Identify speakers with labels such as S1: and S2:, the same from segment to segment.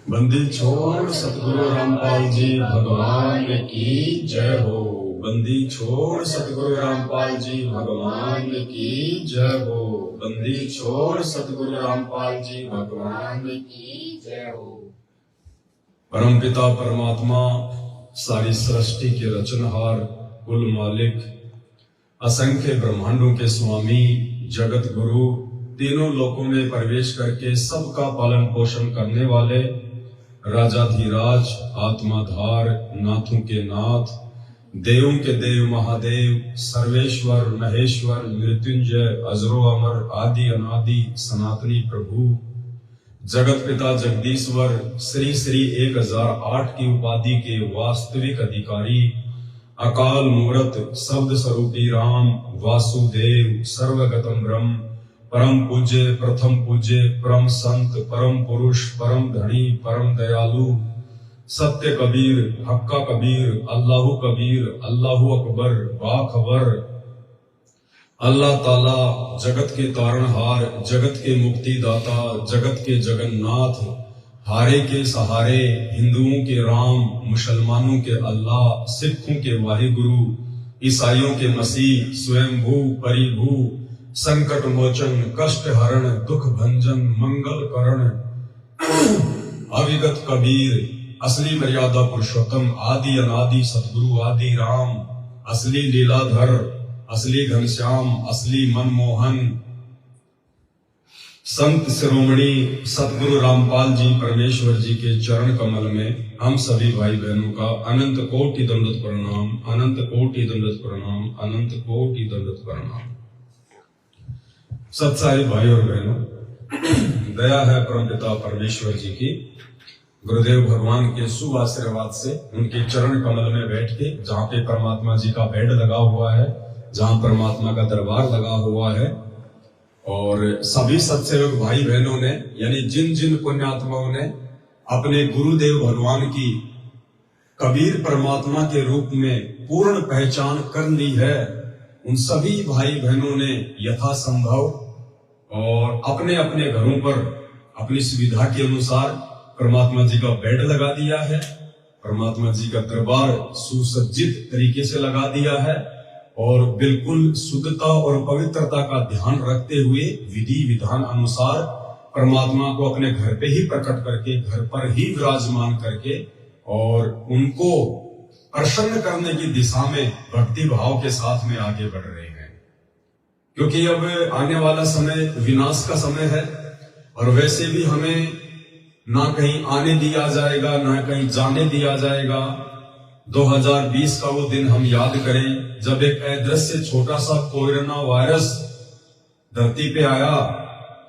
S1: बंदी छोड़ सतगुरु रामपाल जी भगवान की जय हो। बंदी छोड़ सतगुरु रामपाल जी भगवान की जय हो। बंदी छोड़ सतगुरु रामपाल जी भगवान की जय हो। परम पिता परमात्मा, सारी सृष्टि के रचनहार, कुल मालिक, असंख्य ब्रह्मांडों के स्वामी, जगत गुरु, तीनों लोकों में प्रवेश करके सबका पालन पोषण करने वाले, राजाधिराज, आत्माधार, नाथों के नाथ, देवों के देव महादेव, सर्वेश्वर महेश्वर, मृत्युंजय, अजरो अमर, आदि अनादि, सनातनी प्रभु, जगत पिता जगदीश्वर, श्री श्री 1008 की उपाधि के वास्तविक अधिकारी, अकाल मूर्त, शब्द स्वरूपी राम, वासुदेव, सर्वगतम ब्रह्म, परम पूज्य, प्रथम पूज्य, परम संत, परम पुरुष, परम धनी, परम दयालु, सत्य कबीर, हक्का कबीर, अल्लाहु कबीर, अल्लाहु अकबर, बाखबर, अल्लाह ताला, जगत के तारणहार, जगत के मुक्तिदाता, जगत के जगन्नाथ, हारे के सहारे, हिंदुओं के राम, मुसलमानों के अल्लाह, सिखों के वाहिगुरु, ईसाइयों के मसीह, स्वयंभू परिभू, संकट मोचन, कष्ट हरण, दुख भंजन, मंगल करण, अविगत कबीर, असली मर्यादा पुरुषोत्तम, आदि अनादि सतगुरु आदि राम, असली लीलाधर, असली घनश्याम, असली मनमोहन, संत शिरोमणि सतगुरु रामपाल जी परमेश्वर जी के चरण कमल में हम सभी भाई बहनों का अनंत कोटि दंडवत प्रणाम, अनंत कोटि दंडवत प्रणाम, अनंत कोटि दंडवत प्रणाम। सत्साई भाई और बहनों, दया है परमपिता परमेश्वर जी की, गुरुदेव भगवान के शुभ आशीर्वाद से उनके चरण कमल में बैठ के, जहाँ पे परमात्मा जी का बेड लगा हुआ है, जहाँ परमात्मा का दरबार लगा हुआ है, और सभी सत्सेवक भाई बहनों ने, यानी जिन जिन पुण्यात्माओं ने अपने गुरुदेव भगवान की कबीर परमात्मा के रूप में पूर्ण पहचान कर ली है, उन सभी भाई बहनों ने यथासंभव और अपने अपने घरों पर अपनी सुविधा के अनुसार परमात्मा जी का बेड लगा दिया है, परमात्मा जी का दरबार सुसज्जित तरीके से लगा दिया है, और बिल्कुल शुद्धता और पवित्रता का ध्यान रखते हुए विधि विधान अनुसार परमात्मा को अपने घर पे ही प्रकट करके, घर पर ही विराजमान करके, और उनको प्रसन्न करने की दिशा में भक्ति भाव के साथ में आगे बढ़ रहे हैं। क्योंकि अब आने वाला समय विनाश का समय है, और वैसे भी हमें ना कहीं आने दिया जाएगा, ना कहीं जाने दिया जाएगा। 2020 का वो दिन हम याद करें जब एक अदृश्य छोटा सा कोरोना वायरस धरती पे आया,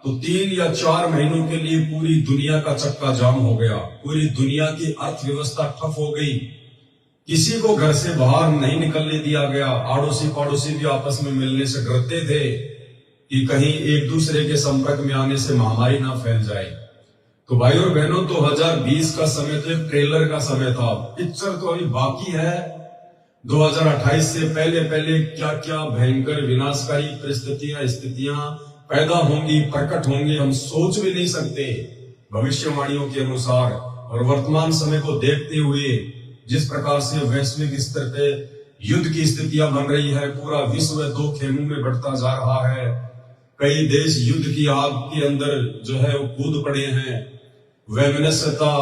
S1: तो 3 या 4 महीनों के लिए पूरी दुनिया का चक्का जाम हो गया, पूरी दुनिया की अर्थव्यवस्था ठप हो गई, किसी को घर से बाहर नहीं निकलने दिया गया, आड़ोसी पड़ोसी भी आपस में मिलने से डरते थे कि कहीं एक दूसरे के संपर्क में आने से महामारी ना फैल जाए। तो भाई और बहनों, 2020 का समय तो एक ट्रेलर का समय था, पिक्चर तो अभी बाकी है। 2028 से पहले पहले क्या क्या भयंकर विनाशकारी परिस्थितियां स्थितियां पैदा होंगी, प्रकट होंगी, हम सोच भी नहीं सकते भविष्यवाणियों के अनुसार। और वर्तमान समय को देखते हुए जिस प्रकार से वैश्विक स्तर पे युद्ध की स्थितियां बन रही है, पूरा विश्व 2 खेमों में बढ़ता जा रहा है, कई देश युद्ध की आग के अंदर जो है वो कूद पड़े हैं, वैमनस्यता,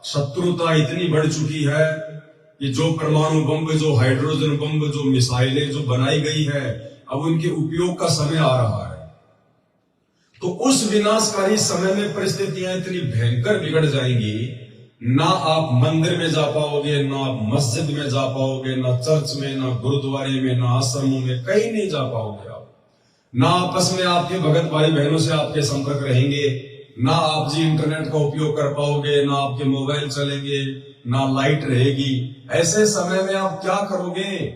S1: शत्रुता इतनी बढ़ चुकी है कि जो परमाणु बम, जो हाइड्रोजन बम, जो मिसाइलें जो बनाई गई है, अब उनके उपयोग का समय आ रहा है। तो उस विनाशकारी समय में परिस्थितियां इतनी भयंकर बिगड़ जाएंगी, ना आप मंदिर में जा पाओगे, ना आप मस्जिद में जा पाओगे, ना चर्च में, ना गुरुद्वारे में, ना आश्रमों में, कहीं नहीं जा पाओगे आप। ना आपस में आपके भगत भाई बहनों से आपके संपर्क रहेंगे, ना आप जी इंटरनेट का उपयोग कर पाओगे, ना आपके मोबाइल चलेंगे, ना लाइट रहेगी। ऐसे समय में आप क्या करोगे?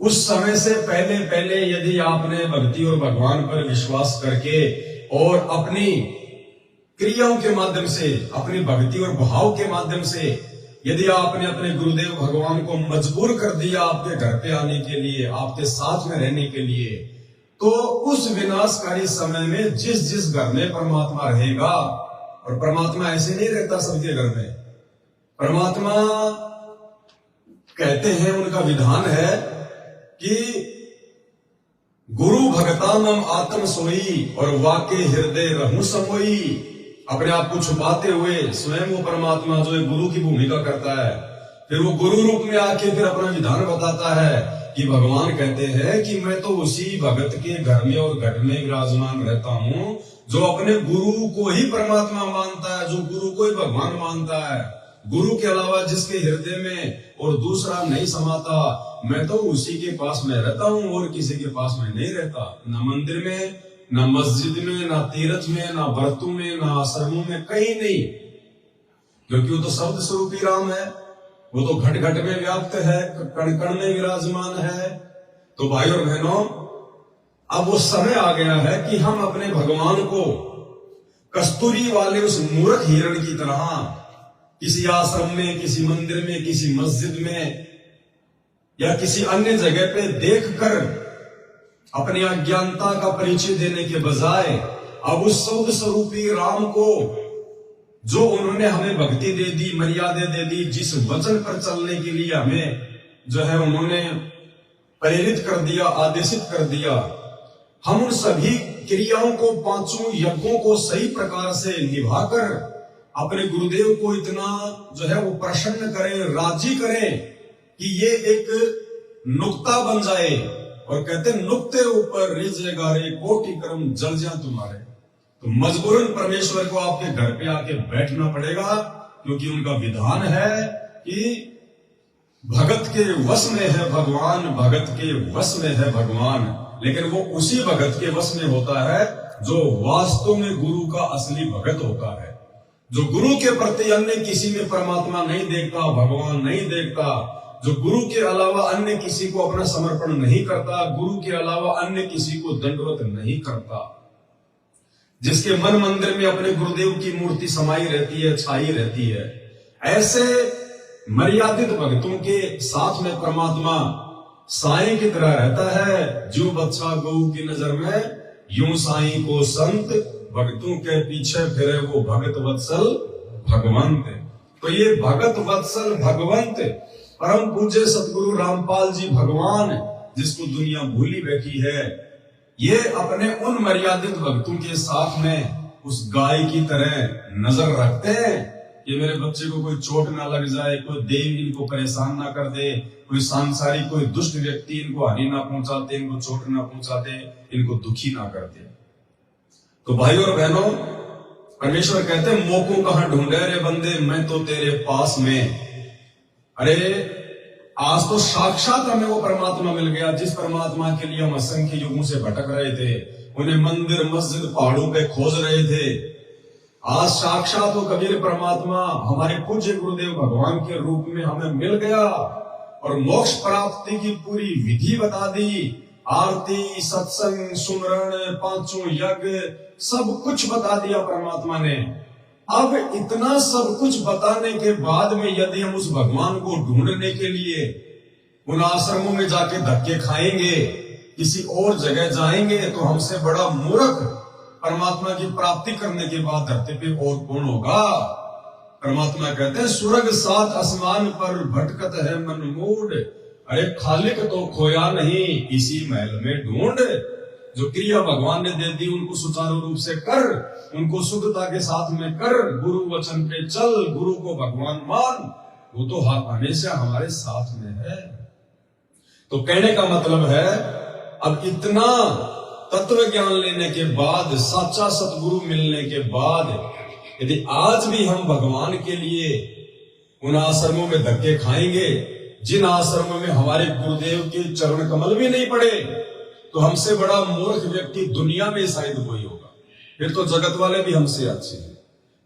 S1: उस समय से पहले पहले यदि आपने भक्ति और भगवान पर विश्वास करके और अपनी क्रियाओं के माध्यम से, अपनी भक्ति और भाव के माध्यम से यदि आपने अपने गुरुदेव भगवान को मजबूर कर दिया आपके घर पे आने के लिए, आपके साथ में रहने के लिए, तो उस विनाशकारी समय में जिस जिस घर में परमात्मा रहेगा और परमात्मा ऐसे नहीं रहता सबके घर में। परमात्मा कहते हैं, उनका विधान है कि गुरु भगतानम आत्म सोई और वाके हृदय रहु समोई। अपने आप को छुपाते हुए स्वयं वो परमात्मा जो है गुरु की भूमिका करता है, फिर वो गुरु रूप में आके फिर अपना विधान बताता है कि भगवान कहते हैं कि मैं तो उसी भगत के घर में और घट में विराजमान रहता हूं जो अपने गुरु को ही परमात्मा मानता है, जो गुरु को ही भगवान मानता है। गुरु के अलावा जिसके हृदय में और दूसरा नहीं समाता, मैं तो उसी के पास में रहता हूं और किसी के पास में नहीं रहता। ना मंदिर में, ना मस्जिद में, ना तीर्थ में, ना व्रतों में, ना आश्रमों में, कहीं नहीं, क्योंकि वो तो शब्द स्वरूपी राम है। वो तो घट घट में व्याप्त है, कण कण में विराजमान है। तो भाई और बहनों, अब वो समय आ गया है कि हम अपने भगवान को कस्तूरी वाले उस मूर्ख हिरण की तरह किसी आश्रम में, किसी मंदिर में, किसी मस्जिद में या किसी अन्य जगह पे देखकर अपनी अज्ञानता का परिचय देने के बजाय अब उस शब्द स्वरूपी राम को, जो उन्होंने हमें भक्ति दे दी, मर्यादा दे दी, जिस वचन पर चलने के लिए हमें जो है उन्होंने प्रेरित कर दिया, आदेशित कर दिया, हम उन सभी क्रियाओं को, पांचों यज्ञों को सही प्रकार से निभाकर अपने गुरुदेव को इतना जो है वो प्रसन्न करें, राजी करें कि ये एक नुक्ता बन जाए। और कहते नुक्ते ऊपर रिजे गारे कोटि कर्म जल जा तुम्हारे। तो मजबूरन परमेश्वर को आपके घर पे आके बैठना पड़ेगा, क्योंकि उनका विधान है कि भगत के वश में है भगवान, भगत के वश में है भगवान। लेकिन वो उसी भगत के वश में होता है जो वास्तव में गुरु का असली भगत होता है, जो गुरु के प्रति अन्य किसी में परमात्मा नहीं देखता, भगवान नहीं देखता, जो गुरु के अलावा अन्य किसी को अपना समर्पण नहीं करता, गुरु के अलावा अन्य किसी को दंडवत नहीं करता, जिसके मन मंदिर में अपने गुरुदेव की मूर्ति समाई रहती है, छाई रहती है। ऐसे मर्यादित भक्तों के साथ में परमात्मा साईं की तरह रहता है। जो बच्चा गऊ की नजर में, यूं साईं को संत भक्तों के पीछे फिरे वो भगत वत्सल भगवंत। तो ये भगत वत्सल भगवंत परम पूज्य सतगुरु रामपाल जी भगवान, जिसको दुनिया भूली बैठी है, ये अपने उन मर्यादित भक्तों के साथ में उस गाय की तरह नजर रखते हैं कि मेरे बच्चे को कोई चोट ना लग जाए, कोई देव इनको परेशान ना कर दे, कोई सांसारिक कोई दुष्ट व्यक्ति इनको हानि ना पहुंचाते, इनको चोट ना पहुंचाते, इनको दुखी ना करते। तो भाइयों और बहनों, परमेश्वर कहते हैं मोको कहां ढूंढे रे बंदे, मैं तो तेरे पास में। अरे आज तो साक्षात हमें वो परमात्मा मिल गया जिस परमात्मा के लिए हम असंख्य युगों से भटक रहे थे, उन्हें मंदिर मस्जिद पहाड़ों पे खोज रहे थे। आज साक्षात वो कबीर परमात्मा हमारे पूज्य गुरुदेव भगवान के रूप में हमें मिल गया और मोक्ष प्राप्ति की पूरी विधि बता दी। आरती, सत्संग, सुमरण, पांचों यज्ञ, सब कुछ बता दिया परमात्मा ने। अब इतना सब कुछ बताने के बाद में यदि हम उस भगवान को ढूंढने के लिए उन आश्रमों में जाके धक्के खाएंगे, किसी और जगह जाएंगे, तो हमसे बड़ा मूर्ख परमात्मा की प्राप्ति करने के बाद धरती पे और कौन होगा। परमात्मा कहते हैं स्वर्ग सात आसमान पर भटकत है मन मूड, अरे खालिक तो खोया नहीं इसी महल में ढूंढ। जो क्रिया भगवान ने दे दी उनको सुचारू रूप से कर, उनको शुद्धता के साथ में कर, गुरु वचन पे चल, गुरु को भगवान मान, वो तो हमेशा हमारे साथ में है। तो कहने का मतलब है अब इतना तत्व ज्ञान लेने के बाद, सच्चा सतगुरु मिलने के बाद, यदि आज भी हम भगवान के लिए उन आश्रमों में धक्के खाएंगे जिन आश्रमों में हमारे गुरुदेव के चरण कमल भी नहीं पड़े, तो हमसे बड़ा मूर्ख व्यक्ति दुनिया में शायद कोई होगा। फिर तो जगत वाले भी हमसे अच्छे हैं।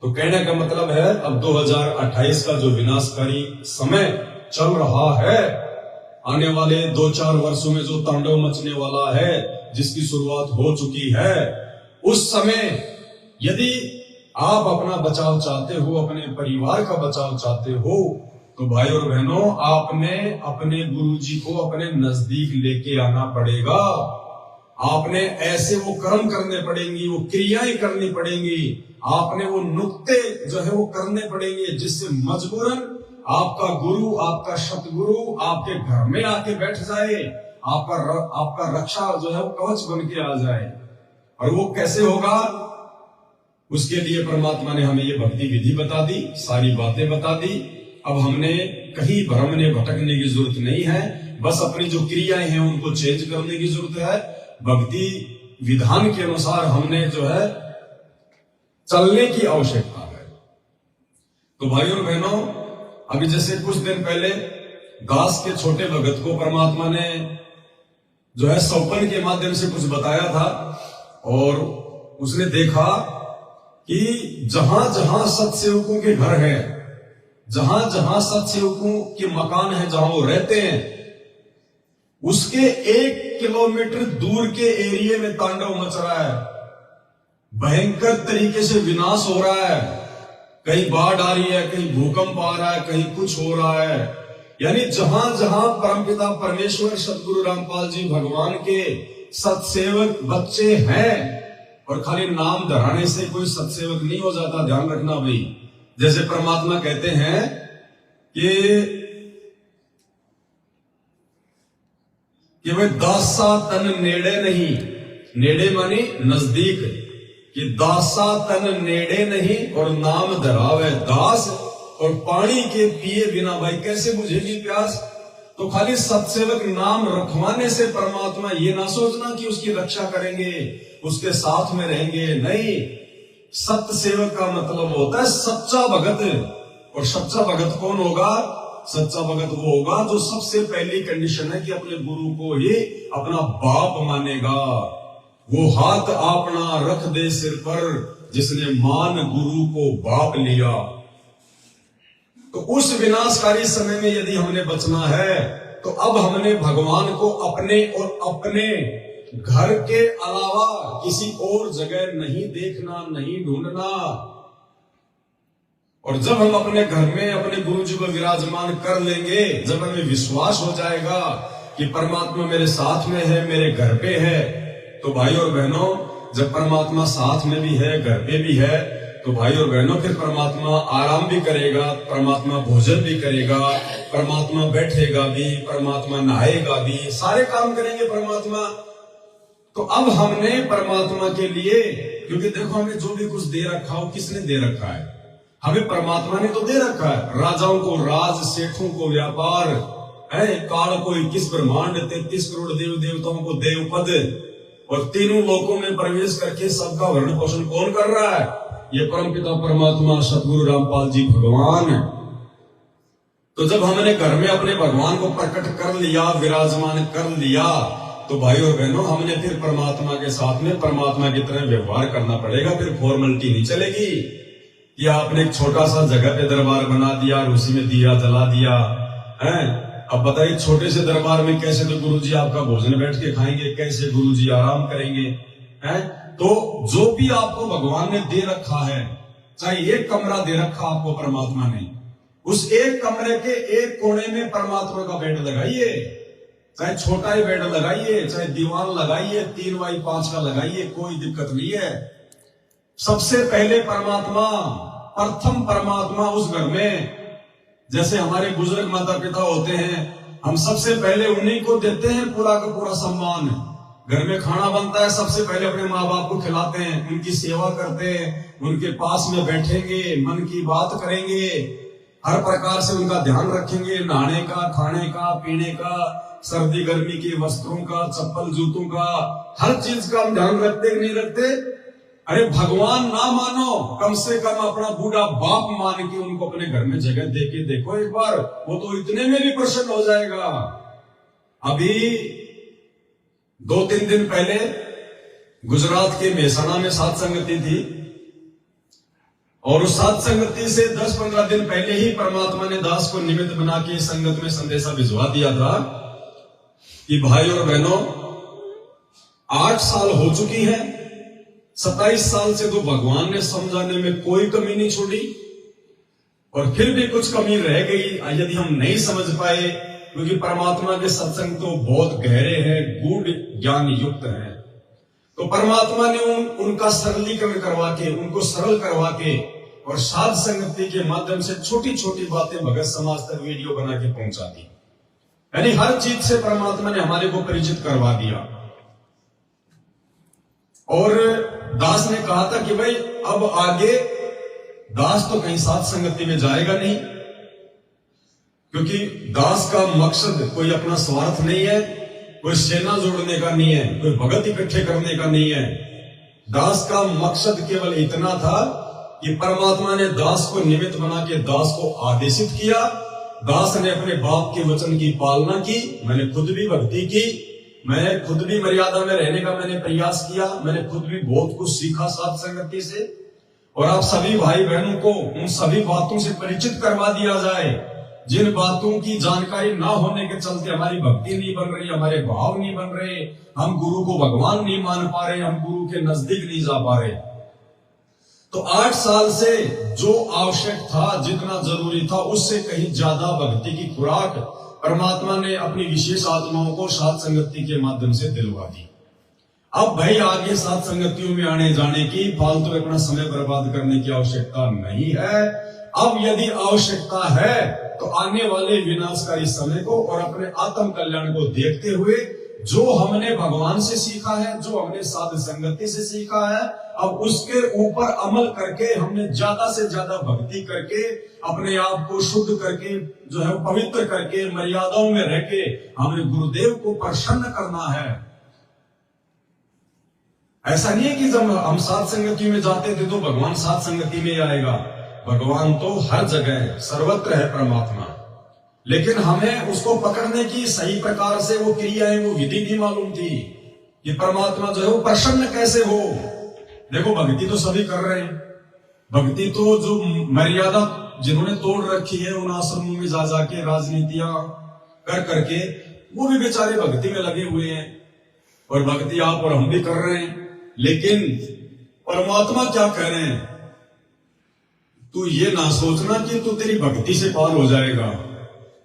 S1: तो कहने का मतलब है अब 2028 का जो विनाशकारी समय चल रहा है, आने वाले 2-4 वर्षों में जो तांडव मचने वाला है, जिसकी शुरुआत हो चुकी है, उस समय यदि आप अपना बचाव चाहते हो, अपने परिवार का बचाव चाहते हो, तो भाई और बहनों, आपने अपने गुरुजी को अपने नजदीक लेके आना पड़ेगा। आपने ऐसे वो कर्म करने पड़ेंगी, वो क्रियाएं करनी पड़ेंगी, आपने वो नुक्ते जो है वो करने पड़ेंगे, जिससे मजबूरन आपका गुरु, आपका सतगुरु आपके घर में आके बैठ जाए, आपका रक्षा जो है वो कवच बन के आ जाए। और वो कैसे होगा, उसके लिए परमात्मा ने हमें ये भक्ति विधि बता दी, सारी बातें बता दी। अब हमने कहीं भ्रमने भटकने की जरूरत नहीं है, बस अपनी जो क्रियाएं हैं उनको चेंज करने की जरूरत है। भक्ति विधान के अनुसार हमने जो है चलने की आवश्यकता है। तो भाइयों और बहनों, अभी जैसे कुछ दिन पहले दास के छोटे भगत को परमात्मा ने जो है सौपन के माध्यम से कुछ बताया था, और उसने देखा कि जहां जहां सत्सेवकों के घर हैं, जहां जहां सत्सेवकों के मकान है, जहां वो रहते हैं, उसके 1 किलोमीटर दूर के एरिया में तांडव मच रहा है, भयंकर तरीके से विनाश हो रहा है। कहीं बाढ़ आ रही है, कहीं भूकंप आ रहा है, कहीं कुछ हो रहा है। यानी जहां जहां परमपिता परमेश्वर सतगुरु रामपाल जी भगवान के सत्सेवक बच्चे हैं, और खाली नाम धराने से कोई सत्सेवक नहीं हो जाता, ध्यान रखना भाई। जैसे परमात्मा कहते हैं कि भाई दासा तन नेड़े नहीं, नेड़े मानी नजदीक, कि दासा तन नेड़े नहीं और नाम धरावे दास, और पानी के पिए बिना भाई कैसे बुझेगी प्यास। तो खाली सत्सेवक नाम रखवाने से परमात्मा ये ना सोचना कि उसकी रक्षा करेंगे, उसके साथ में रहेंगे, नहीं। सत्य सेवक का मतलब होता है सच्चा भगत। और सच्चा भगत कौन होगा? सच्चा भगत वो होगा जो सबसे पहली कंडीशन है कि अपने गुरु को ही अपना बाप मानेगा। वो हाथ अपना रख दे सिर पर जिसने मान गुरु को बाप लिया। तो उस विनाशकारी समय में यदि हमने बचना है, तो अब हमने भगवान को अपने और अपने घर के अलावा किसी और जगह नहीं देखना, नहीं ढूंढना। और जब हम अपने घर में अपने गुरु जी को विराजमान कर लेंगे, जब हमें विश्वास हो जाएगा कि परमात्मा मेरे साथ में है, मेरे घर पे है, तो भाई और बहनों, जब परमात्मा साथ में भी है, घर पे भी है, तो भाई और बहनों फिर परमात्मा आराम भी करेगा, परमात्मा भोजन भी करेगा, परमात्मा बैठेगा भी, परमात्मा नहाएगा भी, सारे काम करेंगे परमात्मा। तो अब हमने परमात्मा के लिए, क्योंकि देखो हमें जो भी कुछ दे रखा हो, किसने दे रखा है? हमें परमात्मा ने तो दे रखा है। राजाओं को राज, सेठों को व्यापार है, काल को 21 ब्रह्मांड, 33 करोड़ देव देवताओं को देव पद, और तीनों लोकों में प्रवेश करके सबका भरण पोषण कौन कर रहा है? ये परमपिता परमात्मा सतगुरु रामपाल जी भगवान। तो जब हमने घर में अपने भगवान को प्रकट कर लिया, विराजमान कर लिया, तो भाई और बहनों, हमने फिर परमात्मा के साथ में परमात्मा की तरह व्यवहार करना पड़ेगा। फिर फॉर्मेलिटी नहीं चलेगी कि आपने एक छोटा सा जगह पे दरबार बना दिया और उसी में दिया जला दिया है। अब बताइए छोटे से दरबार में कैसे तो गुरुजी आपका भोजन बैठ के खाएंगे, कैसे गुरुजी आराम करेंगे, हैं? तो जो भी आपको भगवान ने दे रखा है, चाहे एक कमरा दे रखा आपको परमात्मा ने, उस एक कमरे के एक कोने में परमात्मा का बेड लगाइए, चाहे छोटा ही बेड लगाइए, चाहे दीवान लगाइए, 3x5 का लगाइए, कोई दिक्कत नहीं है। सबसे पहले परमात्मा, प्रथम परमात्मा उस घर में, जैसे हमारे बुजुर्ग माता पिता होते हैं, हम सबसे पहले उन्हीं को देते हैं पूरा का पूरा सम्मान। घर में खाना बनता है, सबसे पहले अपने माँ बाप को खिलाते हैं, उनकी सेवा करते हैं, उनके पास में बैठेंगे, मन की बात करेंगे, हर प्रकार से उनका ध्यान रखेंगे, नहाने का, खाने का, पीने का, सर्दी गर्मी के वस्त्रों का, चप्पल जूतों का, हर चीज का हम ध्यान रखते नहीं रखते? अरे भगवान ना मानो, कम से कम अपना बूढ़ा बाप मान के उनको अपने घर में जगह दे के देखो एक बार, वो तो इतने में भी प्रसन्न हो जाएगा। अभी 2-3 दिन पहले गुजरात के मेहसाणा में सात संगति थी, और उस सात संगति से 10-15 दिन पहले ही परमात्मा ने दास को निमित्त बना के संगत में संदेशा भिजवा दिया था कि भाई और बहनों, 8 साल हो चुकी है, 27 साल से तो भगवान ने समझाने में कोई कमी नहीं छोड़ी, और फिर भी कुछ कमी रह गई यदि हम नहीं समझ पाए, क्योंकि परमात्मा के सत्संग तो बहुत गहरे हैं, गूढ़ ज्ञान युक्त हैं। तो परमात्मा ने उनका सरलीकरण करवा के, उनको सरल करवा के और साध संगति के माध्यम से छोटी छोटी बातें भगत समाज तक वीडियो बना के पहुंचा दी। यानी हर चीज से परमात्मा ने हमारे को परिचित करवा दिया। और दास ने कहा था कि भाई अब आगे दास तो कहीं साध संगति में जाएगा नहीं, क्योंकि दास का मकसद कोई अपना स्वार्थ नहीं है, कोई सेना जोड़ने का नहीं है, कोई भगत इकट्ठे करने का नहीं है। दास का मकसद केवल इतना था कि परमात्मा ने दास को निमित्त बना के दास को आदेशित किया। दास ने अपने बाप के वचन की पालना की। मैंने खुद भी भक्ति की, मैंने खुद भी मर्यादा में रहने का मैंने प्रयास किया, मैंने खुद भी बहुत कुछ सीखा साध संगति से। और आप सभी भाई बहनों को उन सभी बातों से परिचित करवा दिया जाए जिन बातों की जानकारी ना होने के चलते हमारी भक्ति नहीं बन रही, हमारे भाव नहीं बन रहे, हम गुरु को भगवान नहीं मान पा रहे, हम गुरु के नजदीक नहीं जा पा रहे। तो 8 साल से जो आवश्यक था, जितना जरूरी था, उससे कहीं ज्यादा भक्ति की खुराक परमात्मा ने अपनी विशेष आत्माओं को साध संगति के माध्यम से दिलवा दी। अब भाई आगे साध संगतियों में आने जाने की, फालतू में अपना समय बर्बाद करने की आवश्यकता नहीं है। अब यदि आवश्यकता है तो आने वाले विनाशकारी समय को और अपने आत्म कल्याण को देखते हुए जो हमने भगवान से सीखा है, जो हमने साध संगति से सीखा है, अब उसके ऊपर अमल करके हमने ज्यादा से ज्यादा भक्ति करके अपने आप को शुद्ध करके जो है पवित्र करके मर्यादाओं में रह के हमने गुरुदेव को प्रसन्न करना है। ऐसा नहीं है कि जब हम साध संगति में जाते थे तो भगवान साध संगति में आएगा। भगवान तो हर जगह सर्वत्र है परमात्मा, लेकिन हमें उसको पकड़ने की सही प्रकार से वो क्रियाएं, वो विधि भी मालूम थी कि परमात्मा जो है वो प्रसन्न कैसे हो। देखो भक्ति तो सभी कर रहे हैं, भक्ति तो जो मर्यादा जिन्होंने तोड़ रखी है उन आश्रमों में जा जाके राजनीतियां कर करके वो भी बेचारे भक्ति में लगे हुए हैं, और भक्ति आप और हम भी कर रहे हैं। लेकिन परमात्मा क्या कह रहे हैं, तू ये ना सोचना कि तू तेरी भक्ति से पार हो जाएगा।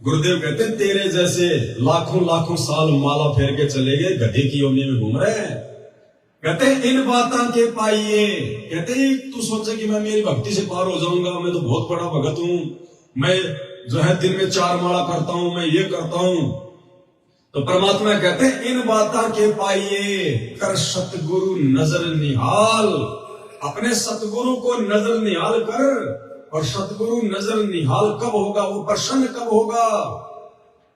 S1: गुरुदेव कहते हैं तेरे जैसे लाखों लाखों साल माला फेर के चले गए गधे की योनि में घूम रहे हैं। कहते हैं इन बातों के पाइए, कहते हैं तू सोचे कि मैं मेरी भक्ति से पार हो जाऊंगा, मैं तो बहुत बड़ा भगत हूं, मैं जो है दिन में 4 माला करता हूं, मैं ये करता हूं। तो परमात्मा कहते हैं इन बातों के पाइए कर सतगुरु नजर निहाल। अपने सतगुरु को नजर निहाल कर। और सतगुरु नजर निहाल कब होगा, वो प्रसन्न कब होगा,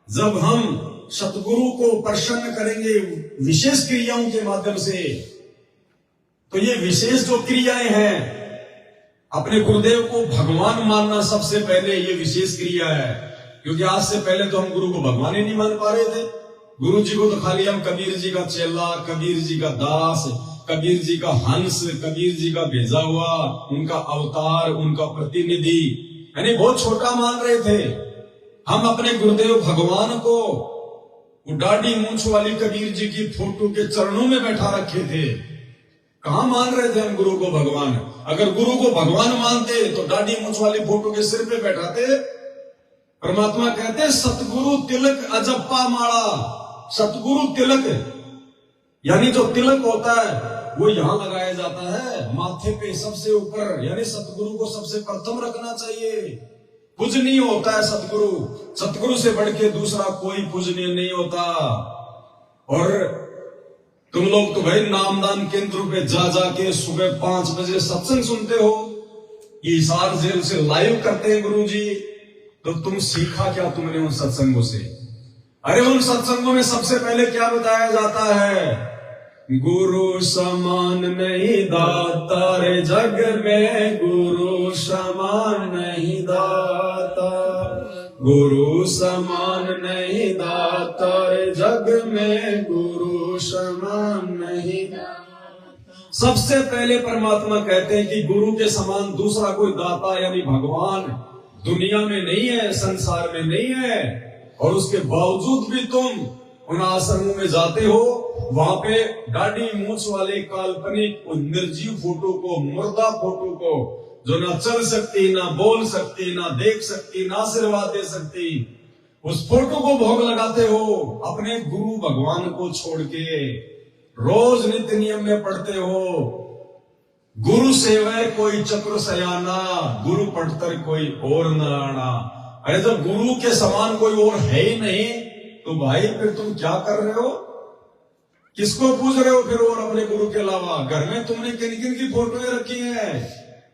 S1: जब हम सतगुरु को प्रसन्न करेंगे विशेष क्रियाओं के माध्यम से। तो ये विशेष जो क्रियाएं हैं, अपने गुरुदेव को भगवान मानना सबसे पहले ये विशेष क्रिया है। क्योंकि आज से पहले तो हम गुरु को भगवान ही नहीं मान पा रहे थे। गुरु जी को तो खाली हम कबीर जी का चेला, कबीर जी का दास, कबीर जी का हंस, कबीर जी का भेजा हुआ, उनका अवतार, उनका प्रतिनिधि, यानी बहुत छोटा मान रहे थे। हम अपने गुरुदेव भगवान को दाढ़ी मूंछ वाली कबीर जी की फोटो के चरणों में बैठा रखे थे। कहां मान रहे थे हम गुरु को भगवान। अगर गुरु को भगवान मानते तो दाढ़ी मूंछ वाली फोटो के सिर पे बैठाते। परमात्मा कहते सतगुरु तिलक अजप्पा माला। सतगुरु तिलक यानी जो तिलक होता है वो यहां लगाया जाता है माथे पे सबसे ऊपर, यानी सतगुरु को सबसे प्रथम रखना चाहिए। पूजनीय होता है सतगुरु, सतगुरु से बढ़ के दूसरा कोई पूजनीय नहीं होता। और तुम लोग तो भाई नामदान केंद्रों पे जा जाके सुबह 5 बजे सत्संग सुनते हो, ये हिसार जेल से लाइव करते हैं गुरु जी। तो तुम सीखा क्या तुमने उन सत्संगों से? अरे उन सत्संगों में सबसे पहले क्या बताया जाता है, गुरु समान नहीं दाता रे जग में, गुरु समान नहीं दाता, गुरु समान नहीं दाता रे जग में, गुरु समान नहीं दाता। सबसे पहले परमात्मा कहते हैं कि गुरु के समान दूसरा कोई दाता यानी भगवान दुनिया में नहीं है, संसार में नहीं है। और उसके बावजूद भी तुम उन आश्रमों में जाते हो, वहां पे दाढ़ी मूंछ वाले काल्पनिक निर्जीव फोटो को, मुर्दा फोटो को, जो ना चल सकती, ना बोल सकती, ना देख सकती, ना आशीर्वाद दे सकती, उस फोटो को भोग लगाते हो अपने गुरु भगवान को छोड़ के। रोज नित्य नियम में पढ़ते हो, गुरु सेवै कोई चक्र सयाना, गुरु पढ़तर कोई और न आना। अरे जब गुरु के समान कोई और है ही नहीं तो भाई फिर तुम क्या कर रहे हो? किसको पूछ रहे हो फिर और अपने गुरु के अलावा? घर में तुमने किन किन की फोटोएं रखी हैं?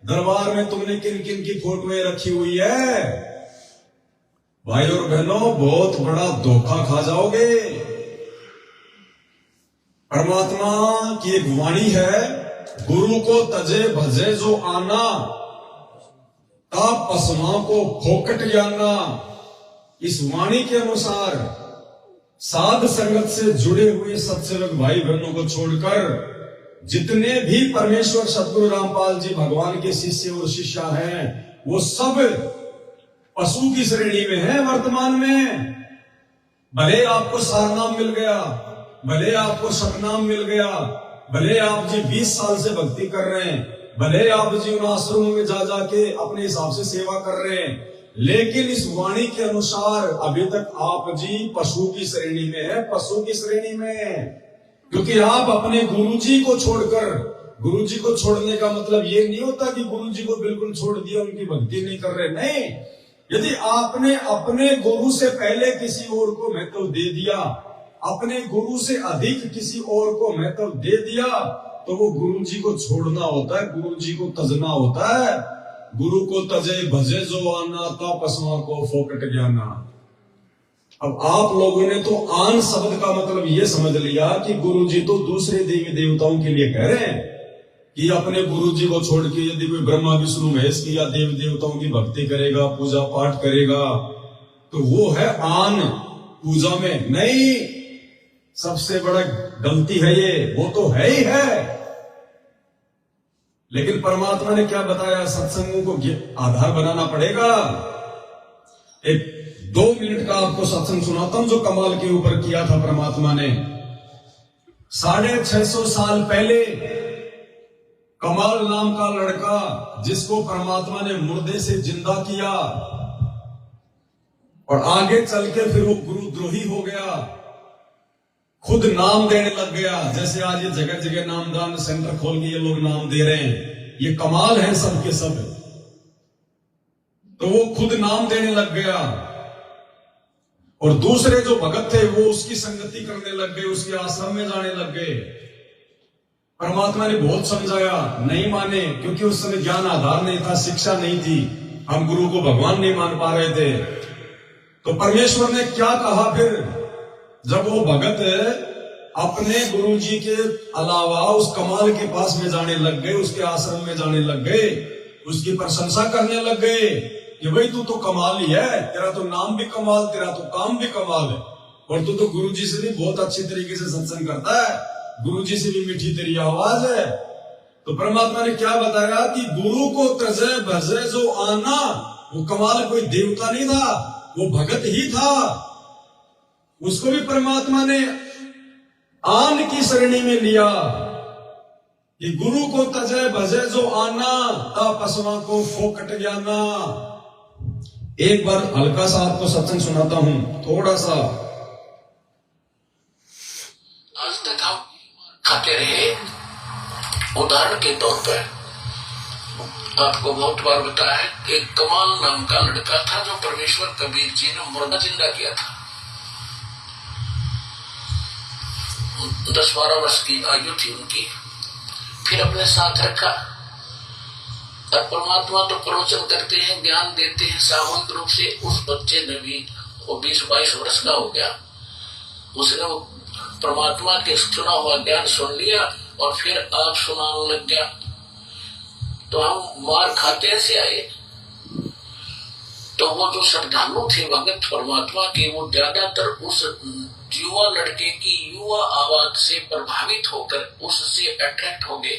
S1: दरबार में तुमने किन किन की फोटोएं रखी हुई है? भाई और बहनों, बहुत बड़ा धोखा खा जाओगे। परमात्मा की एक वाणी है, गुरु को तजे भजे जो आना, ता पसमा को फोकट जाना। इस वाणी के अनुसार साध संगत से जुड़े हुए सत्सेवक भाई बहनों को छोड़कर जितने भी परमेश्वर सतगुरु रामपाल जी भगवान के शिष्य और शिष्या हैं, वो सब पशु की श्रेणी में हैं वर्तमान में। भले आपको सारनाम मिल गया, भले आपको सतनाम मिल गया, भले आप जी 20 साल से भक्ति कर रहे हैं, भले आप जी उन आश्रमों में जा जाके अपने हिसाब से सेवा कर रहे हैं, लेकिन इस वाणी के अनुसार अभी तक आप जी पशु की श्रेणी में है, पशु की श्रेणी में। क्योंकि आप अपने गुरुजी को छोड़कर, गुरुजी को छोड़ने का मतलब ये नहीं होता कि गुरुजी को बिल्कुल छोड़ दिया, उनकी भक्ति नहीं कर रहे, नहीं। यदि आपने अपने गुरु से पहले किसी और को महत्व दे दिया, अपने गुरु से अधिक किसी और को महत्व दे दिया, तो वो गुरु जी को छोड़ना होता है, गुरु जी को तजना होता है। गुरु को तजे भजे जो आना, ता पसमा को फोकट ज्ञाना। अब आप लोगों ने तो आन शब्द का मतलब ये समझ लिया कि गुरु जी तो दूसरे देवी देवताओं के लिए कह रहे हैं कि अपने गुरु जी को छोड़ के यदि कोई ब्रह्मा विष्णु महेश की या देवी देवताओं की भक्ति करेगा, पूजा पाठ करेगा, तो वो है आन पूजा में। नहीं, सबसे बड़ा गलती है ये, वो तो है ही है। लेकिन परमात्मा ने क्या बताया? सत्संगों को आधार बनाना पड़ेगा। एक 2 मिनट का आपको सत्संग सुनाता हूं जो कमाल के ऊपर किया था परमात्मा ने। 650 साल पहले कमाल नाम का लड़का, जिसको परमात्मा ने मुर्दे से जिंदा किया और आगे चल के फिर वो गुरुद्रोही हो गया, खुद नाम देने लग गया। जैसे आज ये जगह जगह नामदान सेंटर खोल के ये लोग नाम दे रहे हैं, ये कमाल है सबके सब। तो वो खुद नाम देने लग गया और दूसरे जो भगत थे वो उसकी संगति करने लग गए, उसके आश्रम में जाने लग गए। परमात्मा ने बहुत समझाया, नहीं माने, क्योंकि उस समय ज्ञान आधार नहीं था, शिक्षा नहीं थी, हम गुरु को भगवान नहीं मान पा रहे थे। तो परमेश्वर ने क्या कहा फिर? जब वो भगत अपने गुरुजी के अलावा उस कमाल के पास में जाने लग गए, उसके आश्रम में जाने लग गए, उसकी प्रशंसा करने लग गए कि भाई तू तो कमाल ही है, तेरा तो नाम भी कमाल, तेरा तो काम भी कमाल है, और तू तो गुरुजी से भी बहुत अच्छी तरीके से सत्संग करता है, गुरुजी से भी मीठी तेरी आवाज है। तो परमात्मा ने क्या बताया कि गुरु को तजे भजे जो आना, वो कमाल कोई देवता नहीं था, वो भगत ही था। उसको भी परमात्मा ने आन की श्रेणी में लिया कि गुरु को तजे भजे जो आना, ता पसवा को फोकट जाना। एक बार हल्का सा आपको सत्संग सुनाता हूं, थोड़ा सा।
S2: आज तक हम खाते रहे। उदाहरण के तौर पर आपको बहुत बार बताया है कि कमाल नाम का लड़का था जो परमेश्वर कबीर जी ने मुर्दा जिंदा किया था। 10-12 वर्ष की आयु थी उनकी। फिर अपने साथ रखा और परमात्मा तो प्रवचन करते हैं, ज्ञान देते हैं सामूहिक रूप से। उस बच्चे ने भी वो 20-22 वर्ष का हो गया, उसने वो परमात्मा के चुना हुआ ज्ञान सुन लिया और फिर आप सुनाने लग गया। तो हम मार खाते से आए। तो वो जो श्रद्धालु थे भगत परमात्मा के, वो ज्यादातर उस युवा लड़के की युवा आवाज से प्रभावित होकर उससे अट्रैक्ट हो गए।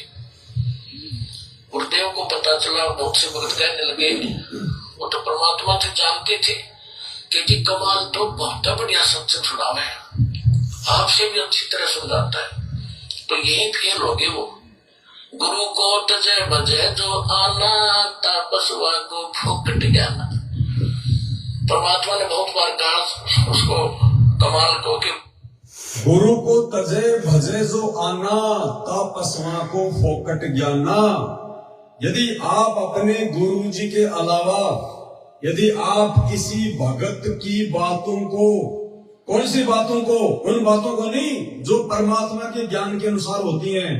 S2: गुरुदेव को पता चला, बहुत से भगत कहने लगे, वो तो परमात्मा से जानते थे कि जी कमाल तो बहुत बढ़िया सत्संग सुनावे है, आपसे भी अच्छी तरह सुनाता है, तो यही फेल हो गए वो। गुरु को तजे भजे जो आना, तापसवा को फोकट जाना। परमात्मा ने बहुत बार कहा उसको कमाल को कि
S1: गुरु को तजे भजे जो आना, तापस्वा को फोकट ज्ञाना। यदि आप अपने गुरु जी के अलावा यदि आप किसी भगत की बातों को, कौन सी बातों को? उन बातों को नहीं जो परमात्मा के ज्ञान के अनुसार होती हैं,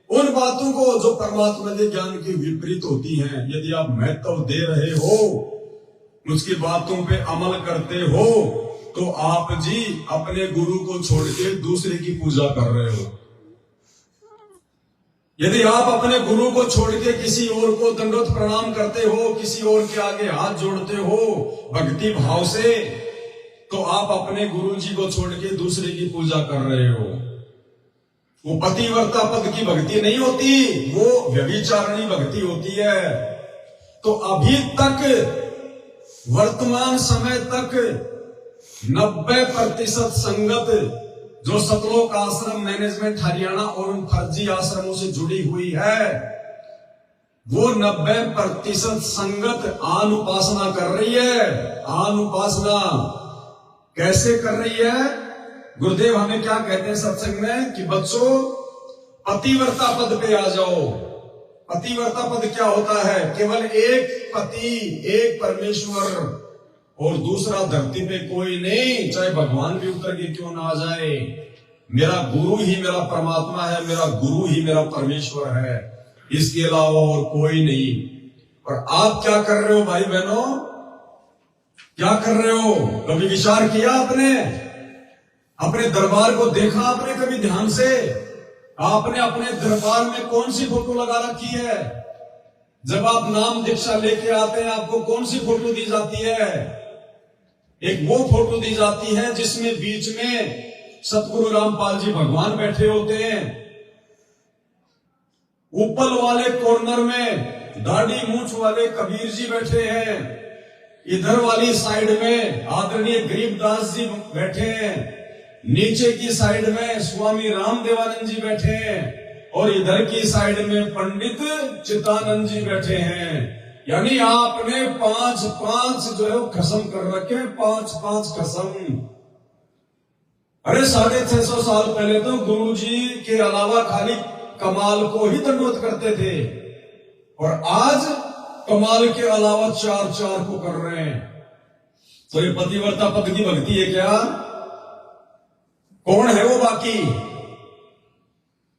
S1: उन बातों को जो परमात्मा के ज्ञान के विपरीत होती हैं, यदि आप महत्व दे रहे हो, उसकी बातों पे अमल करते हो, तो आप जी अपने गुरु को छोड़ के दूसरे की पूजा कर रहे हो। यदि आप अपने गुरु को छोड़ के किसी और को दंडवत प्रणाम करते हो, किसी और के आगे हाथ जोड़ते हो भक्ति भाव से, तो आप अपने गुरु जी को छोड़ के दूसरे की पूजा कर रहे हो। वो पतिव्रता पद की भक्ति नहीं होती, वो व्यभिचारिणी भक्ति होती है। तो अभी तक वर्तमान समय तक 90% संगत जो सतलोक आश्रम मैनेजमेंट हरियाणा और उन फर्जी आश्रमों से जुड़ी हुई है, वो 90% संगत आन उपासना कर रही है। आन उपासना कैसे कर रही है? गुरुदेव हमें क्या कहते हैं सत्संग में कि बच्चों पतिव्रता पद पे आ जाओ। पतिव्रता पद क्या होता है? केवल एक पति, एक परमेश्वर और दूसरा धरती पे कोई नहीं, चाहे भगवान भी उतर के क्यों ना आ जाए। मेरा गुरु ही मेरा परमात्मा है, मेरा गुरु ही मेरा परमेश्वर है, इसके अलावा और कोई नहीं। और आप क्या कर रहे हो भाई बहनों? क्या कर रहे हो? कभी विचार किया आपने? अपने दरबार को देखा आपने कभी ध्यान से? आपने अपने दरबार में कौन सी फोटो लगा रखी है? जब आप नाम दीक्षा लेके आते हैं आपको कौन सी फोटो दी जाती है? एक वो फोटो दी जाती है जिसमें बीच में सतगुरु रामपाल जी भगवान बैठे होते हैं, ऊपर वाले कॉर्नर में दाढ़ी मूंछ वाले कबीर जी बैठे हैं, इधर वाली साइड में आदरणीय गरीबदास जी बैठे हैं, नीचे की साइड में स्वामी रामदेवानंद जी बैठे हैं और इधर की साइड में पंडित चितानंद जी बैठे हैं। यानी आपने 5-5 जो है खसम कर रखे, 5-5 खसम। अरे 650 साल पहले तो गुरु जी के अलावा खाली कमाल को ही दंडवत करते थे, और आज कमाल के अलावा 4-4 को कर रहे हैं। तो ये पतिव्रता पद की भक्ति है क्या? कौन है वो बाकी?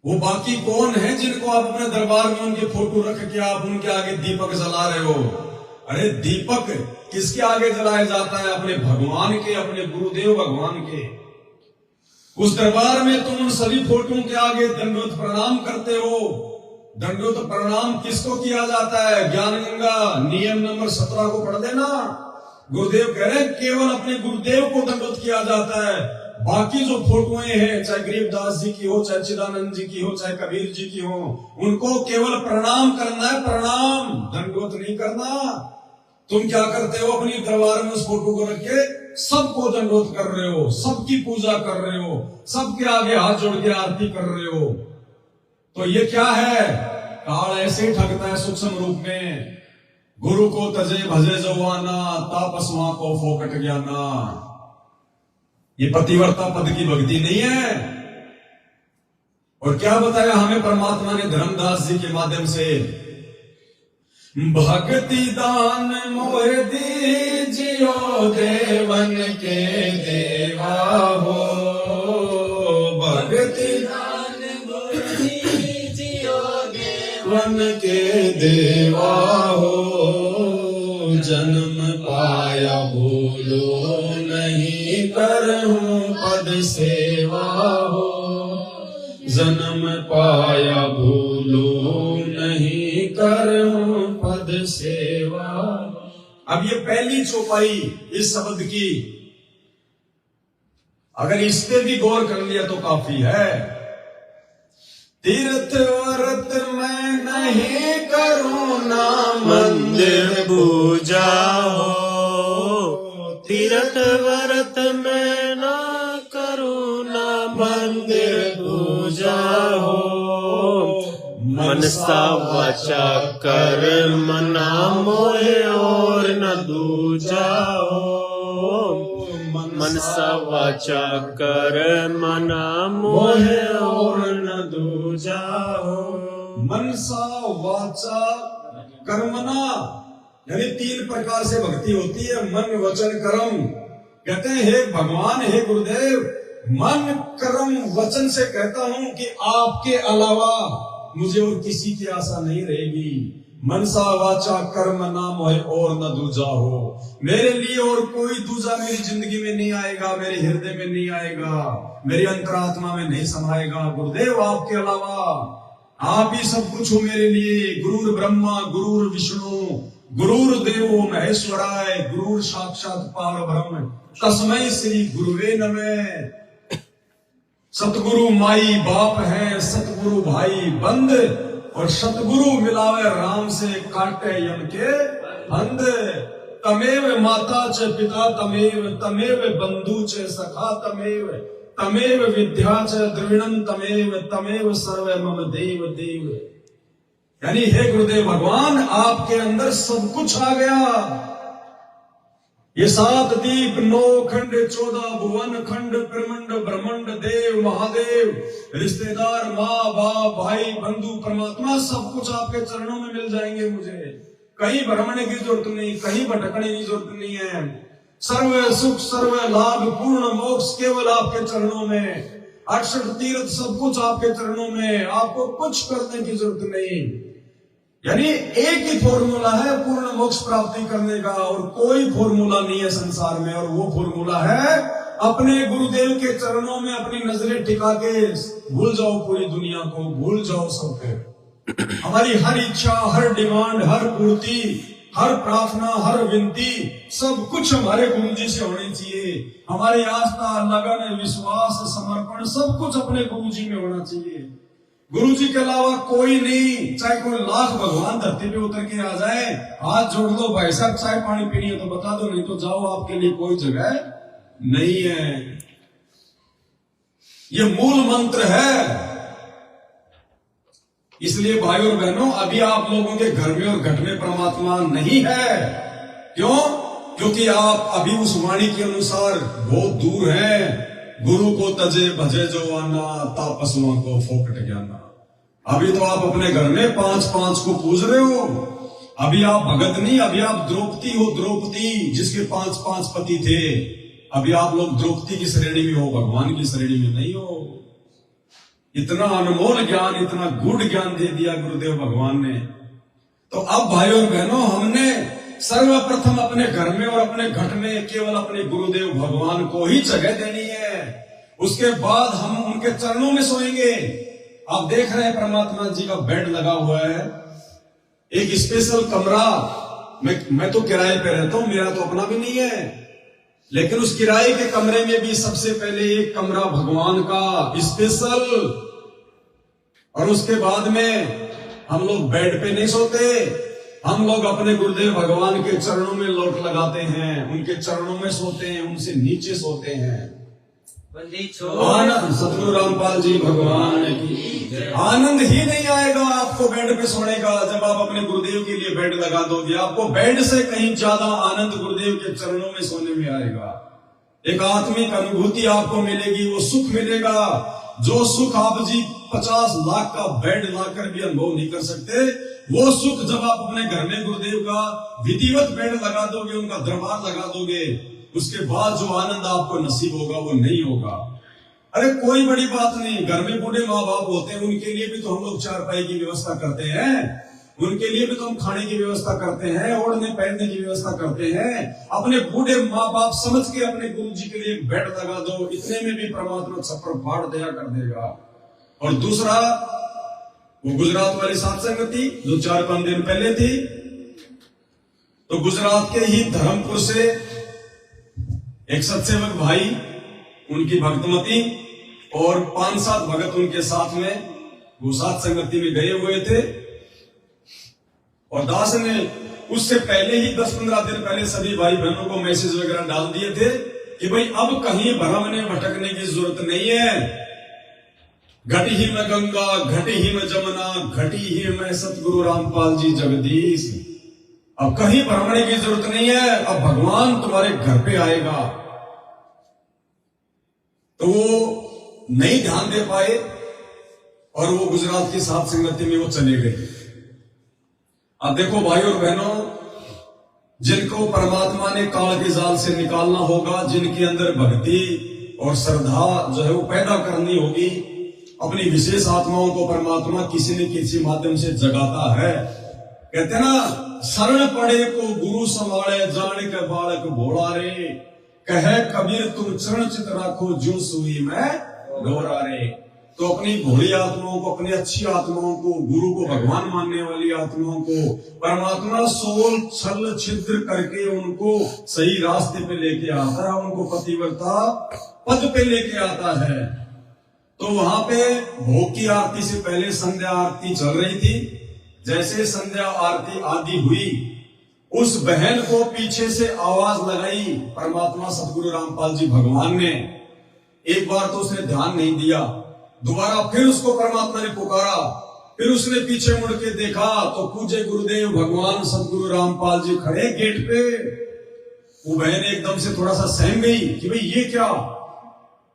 S1: वो बाकी कौन है जिनको आप अपने दरबार में उनके फोटो रख के आप उनके आगे दीपक जला रहे हो? अरे दीपक किसके आगे जलाया जाता है? अपने भगवान के, अपने गुरुदेव भगवान के। उस दरबार में तुम उन सभी फोटों के आगे दंडवत प्रणाम करते हो। दंडवत प्रणाम किसको किया जाता है? ज्ञान गंगा नियम नंबर 17 को पढ़ देना। गुरुदेव कह रहे हैं केवल अपने गुरुदेव को दंडवत किया जाता है। बाकी जो फोटोएं हैं, चाहे गरीबदास जी की हो, चाहे चिदानंद जी की हो, चाहे कबीर जी की हो, उनको केवल प्रणाम करना है, प्रणाम, दंडवत नहीं करना। तुम क्या करते हो? अपनी दरबार में उस फोटो को रख के सबको दंडवत कर रहे हो, सबकी पूजा कर रहे हो, सबके आगे हाथ जोड़ के आरती कर रहे हो। तो ये क्या है? काल ऐसे ही ठगता है सूक्ष्म रूप में। गुरु को तजे भजे जवाना, तापस्वा को फोकट ज्ञाना। ये पतिव्रता पद की भक्ति नहीं है। और क्या बताया हमें परमात्मा ने धर्मदास जी के माध्यम से? भक्ति दान मोह दीजियो देवन के देवा हो। भक्ति दान मोह दीजियो देवन के देवा हो। जन्म पाया भूलो नहीं करहूं पद सेवा हो। जन्म पाया भूलो नहीं करहूं पद सेवा। अब ये पहली चौपाई इस शब्द की, अगर इस पे भी गौर कर लिया तो काफी है। तीर्थ व्रत मैं नहीं करूं ना मंदिर पूजा हो। तीर्थ व्रत मैं ना करूं ना मंदिर पूजा हो। मनसा वाचा कर्म ना मोहे और न दूजा हो।
S3: मनसा वाचा कर्मणा मोह और न दूजा हो।
S1: मनसा वाचा कर्मणा, यानी 3 प्रकार से भक्ति होती है, मन वचन कर्म। कहते हैं हे भगवान, हे गुरुदेव, मन कर्म वचन से कहता हूं कि आपके अलावा मुझे और किसी की आशा नहीं रहेगी। मनसा वाचा कर्म नाम है और न दूजा हो, मेरे लिए और कोई दूजा मेरी जिंदगी में नहीं आएगा, मेरे हृदय में नहीं आएगा, मेरी अंतरात्मा में नहीं समाएगा। गुरुदेव, आपके अलावा आप ही सब कुछ हो मेरे लिए। गुरुर ब्रह्मा गुरुर विष्णु गुरुर देवो महेश्वराय, गुरुर साक्षात पार ब्रह्म तस्मै श्री गुरुवे नमः। सतगुरु माई बाप है, सतगुरु भाई बंद, और सतगुरु मिलावे राम से काटे यम के फंद। तमेव माता च पिता तमेव, तमेव बंधु च सखा तमेव, तमेव विद्या च द्रविणम तमेव, तमेव सर्व मम देव देव। यानी हे गुरुदेव भगवान, आपके अंदर सब कुछ आ गया। ये 7 दीप 9 खंड 14 भुवन खंड प्रमंड ब्रह्मंड देव महादेव रिश्तेदार माँ बाप भाई बंधु परमात्मा सब कुछ आपके चरणों में मिल जाएंगे। मुझे कहीं भ्रमण की जरूरत नहीं, कहीं भटकने की जरूरत नहीं है। सर्व सुख सर्व लाभ पूर्ण मोक्ष केवल आपके चरणों में। 68 तीर्थ सब कुछ आपके चरणों में, आपको कुछ करने की जरूरत नहीं। यानी एक ही फॉर्मूला है पूर्ण मोक्ष प्राप्ति करने का, और कोई फॉर्मूला नहीं है संसार में। और वो फॉर्मूला है अपने गुरुदेव के चरणों में अपनी नजरें टिका के भूल जाओ पूरी दुनिया को, भूल जाओ सबको। हमारी हर इच्छा, हर डिमांड, हर पूर्ति, हर प्रार्थना, हर विनती, सब कुछ हमारे गुरु जी से होनी चाहिए। हमारी आस्था, लगन, विश्वास, समर्पण सब कुछ अपने गुरु जी में होना चाहिए। गुरु जी के अलावा कोई नहीं। चाहे कोई लाख भगवान धरती पे उतर के आ जाए, हाथ जोड़ दो, भाई साहब चाय पानी पीनी है तो बता दो, नहीं तो जाओ, आपके लिए कोई जगह नहीं है। ये मूल मंत्र है। इसलिए भाई और बहनों, अभी आप लोगों के घर में और घट में परमात्मा नहीं है। क्यों? क्योंकि आप अभी उस वाणी के अनुसार बहुत दूर हैं। गुरु को तजे भजे जो आना, तापसुआ को फोकट ज्ञाना। अभी तो आप अपने घर में 5-5 को पूज रहे हो। अभी आप भगत नहीं, अभी आप द्रौपदी हो। द्रौपदी जिसके 5-5 पति थे, अभी आप लोग द्रौपदी की श्रेणी में हो, भगवान की श्रेणी में नहीं हो। इतना अनमोल ज्ञान, इतना गुड़ ज्ञान दे दिया गुरुदेव भगवान ने। तो अब भाई और बहनों, हमने सर्वप्रथम अपने घर में और अपने घट में केवल अपने गुरुदेव भगवान को ही जगह देनी है। उसके बाद हम उनके चरणों में सोएंगे। आप देख रहे हैं परमात्मा जी का बेड लगा हुआ है, एक स्पेशल कमरा। मैं तो किराए पे रहता हूं, मेरा तो अपना भी नहीं है, लेकिन उस किराए के कमरे में भी सबसे पहले एक कमरा भगवान का स्पेशल। और उसके बाद में हम लोग बेड पे नहीं सोते, हम लोग अपने गुरुदेव भगवान के चरणों में लोट लगाते हैं, उनके चरणों में सोते हैं, उनसे नीचे सोते हैं। आनंद सतगुरु रामपाल जी भगवान की। आनंद ही नहीं आएगा आपको बेड पे सोने का जब आप अपने गुरुदेव के लिए बेड लगा दोगे। आपको बेड से कहीं ज्यादा आनंद गुरुदेव के चरणों में सोने में आएगा। एक आत्मिक अनुभूति आपको मिलेगी, वो सुख मिलेगा जो सुख आप जी 50 लाख का बेड लाकर भी अनुभव नहीं कर सकते। वो सुख जब आप अपने घर में गुरुदेव का विधिवत बेड लगा दोगे, उनका दरबार लगा दोगे, उसके बाद जो आनंद आपको नसीब होगा वो नहीं होगा। अरे कोई बड़ी बात नहीं, घर में बूढ़े माँ बाप होते हैं, उनके लिए भी तो हम लोग चारपाई की व्यवस्था करते हैं, उनके लिए भी तो हम खाने की व्यवस्था करते हैं, ओढ़ने पहनने की व्यवस्था करते हैं। अपने बूढ़े माँ बाप समझ के अपने गुरु जी के लिए बेड लगा दो, इतने में भी परमात्मा छप्पर फाड़ दिया कर देगा। और दूसरा, वो गुजरात वाली सत्संगति जो 4-5 दिन पहले थी, तो गुजरात के ही धर्मपुर से एक सत्सेवक भाई, उनकी भक्तमती और 5-7 भगत उनके साथ में वो सत्संगति में गए हुए थे। और दास ने उससे पहले ही 10-15 दिन पहले सभी भाई बहनों को मैसेज वगैरह डाल दिए थे कि भाई अब कहीं भ्रमने भटकने की जरूरत नहीं है। घटी ही में गंगा, घटी ही में जमुना, घटी ही में सतगुरु रामपाल जी जगदीश। अब कहीं भ्रमणे की जरूरत नहीं है, अब भगवान तुम्हारे घर पे आएगा। तो वो नहीं ध्यान दे पाए और वो गुजरात की सात संगति में वो चले गए। अब देखो भाई और बहनों, जिनको परमात्मा ने काल के जाल से निकालना होगा, जिनके अंदर भक्ति और श्रद्धा जो है वो पैदा करनी होगी, अपनी विशेष आत्माओं को परमात्मा किसी न किसी माध्यम से जगाता है। कहते हैं ना, शरण पड़े को गुरु संभाले, जान के बालक भोला रे, कहे कबीर तुम चरण चित राखो, जो सुई मैं गौरा रे। तो अपनी भोली आत्माओं को, अपनी अच्छी आत्माओं को, गुरु को भगवान मानने वाली आत्माओं को परमात्मा सोल छल छिद्र करके उनको सही रास्ते पे लेके आता है, उनको पतिव्रता पद पे लेके आता है। तो वहां पे भोग की आरती से पहले संध्या आरती चल रही थी। जैसे संध्या आरती आदि हुई, उस बहन को पीछे से आवाज लगाई परमात्मा सतगुरु रामपाल जी भगवान ने। एक बार तो उसने ध्यान नहीं दिया, दोबारा फिर उसको परमात्मा ने पुकारा, फिर उसने पीछे मुड़ के देखा तो पूज्य गुरुदेव भगवान सतगुरु रामपाल जी खड़े गेट पे। वो बहन एकदम से थोड़ा सा सहम गई कि भाई ये क्या।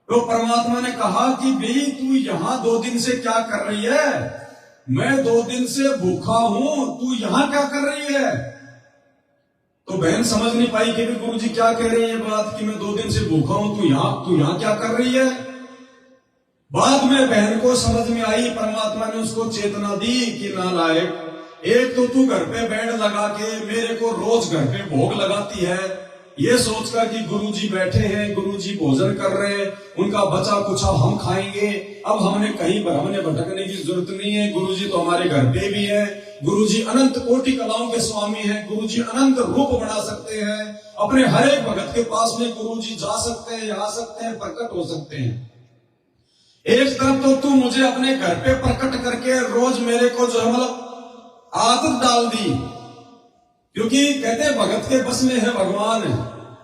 S1: तो परमात्मा ने कहा कि भाई तू यहां 2 दिन से क्या कर रही है? मैं 2 दिन से भूखा हूं, तू यहां क्या कर रही है? तो बहन समझ नहीं पाई कि गुरुजी क्या कह रहे हैं बात, कि मैं 2 दिन से भूखा हूं, तू यहां क्या कर रही है? बाद में बहन को समझ में आई, परमात्मा ने उसको चेतना दी कि नालायक, एक तो तू घर पे बेड लगा के मेरे को रोज घर पे भोग लगाती है, ये सोचकर कि गुरुजी बैठे हैं, गुरुजी भोजन कर रहे हैं, उनका बचा कुछा हम खाएंगे, अब हमने कहीं पर हमने भटकने की जरूरत नहीं है, गुरुजी तो हमारे घर पे भी है, गुरुजी अनंत कोटि कलाओं के स्वामी हैं, गुरुजी अनंत रूप बना सकते हैं, अपने हर एक भगत के पास में गुरुजी जा सकते हैं, आ सकते हैं, प्रकट हो सकते हैं। एक तरफ तो तू मुझे अपने घर पे प्रकट करके रोज मेरे को जो है मतलब आदत डाल दी, क्योंकि कहते भगत के बस में है भगवान।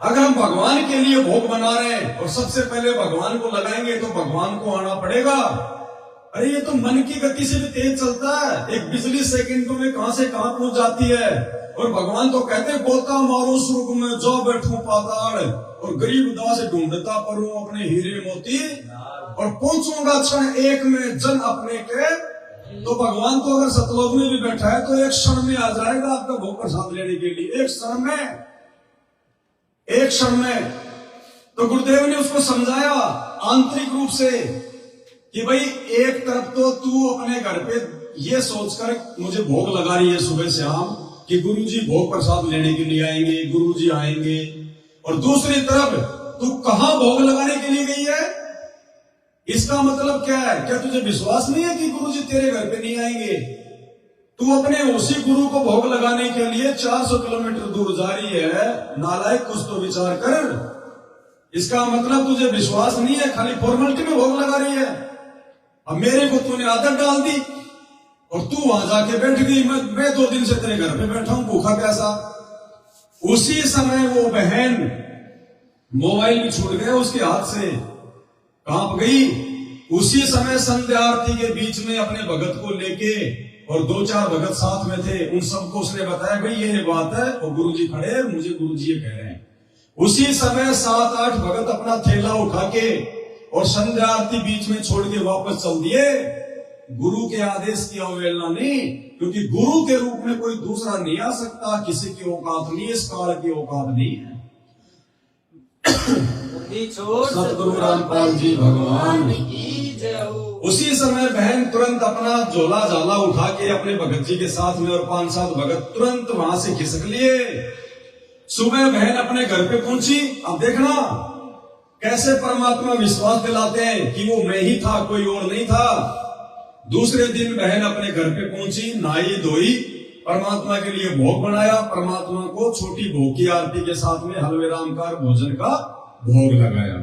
S1: अगर हम भगवान के लिए भोग बना रहे हैं और सबसे पहले भगवान को लगाएंगे तो भगवान को आना पड़ेगा। अरे ये तो मन की गति से भी तेज चलता है, एक बिजली सेकंडों में कहां से कहां पहुंच जाती है। और भगवान तो कहते गोता मारो स्वर्ग में, जो बैठूं पाताल, और गरीब दास ढूंढता परूं अपने हीरे मोती, और पहुंचूंगा क्षण एक में जन अपने के। तो भगवान तो अगर सतलोक में भी बैठा है तो एक क्षण में आ जाएगा आपका भोग प्रसाद लेने के लिए, एक क्षण में। तो गुरुदेव ने उसको समझाया आंतरिक रूप से कि भाई एक तरफ तो तू अपने घर पे ये सोचकर मुझे भोग लगा रही है सुबह शाम कि गुरुजी भोग प्रसाद लेने के लिए आएंगे, गुरुजी आएंगे, और दूसरी तरफ तू कहां भोग लगाने के लिए गई है? इसका मतलब क्या है? क्या तुझे विश्वास नहीं है कि गुरुजी तेरे घर पे नहीं आएंगे? तू अपने उसी गुरु को भोग लगाने के लिए 400 किलोमीटर दूर जा रही है। नालायक, कुछ तो विचार कर। इसका मतलब तुझे विश्वास नहीं है, खाली फॉर्मेलिटी में भोग लगा रही है। अब मेरे को तूने आदत डाल दी और तू वहां जाके बैठ गई। मैं 2 दिन से तेरे घर पे बैठा हूं भूखा प्यासा। उसी समय वो बहन, मोबाइल भी छूट गया उसके हाथ से, कांप गई। उसी समय संध्या आरती के बीच में अपने भगत को लेके, और 2-4 भगत साथ में थे, उन सबको उसने बताया भाई ये बात है, और गुरुजी खड़े, मुझे गुरुजी ये कह रहे हैं। उसी समय 7-8 भगत अपना थैला उठा के और संध्या आरती बीच में छोड़ के वापस चल दिए। गुरु के आदेश की अवहेलना नहीं, क्योंकि गुरु के रूप में कोई दूसरा नहीं आ सकता, किसी की औकात नहीं, इस काल की औकात नहीं है। सतगुरु रामपाल जी भगवान की जय हो। उसी समय बहन तुरंत अपना झोला झाला उठा के अपने भगत जी के साथ में और 5-7 भगत तुरंत वहां से खिसक लिए। सुबह बहन अपने घर पे पहुंची। अब देखना कैसे परमात्मा विश्वास दिलाते हैं कि वो मैं ही था, कोई और नहीं था। दूसरे दिन बहन अपने घर पे पहुंची, नहाई धोई, परमात्मा के लिए भोग बनाया, परमात्मा को छोटी भोग की आरती के साथ में हलवे राम का भोजन का भोग लगाया।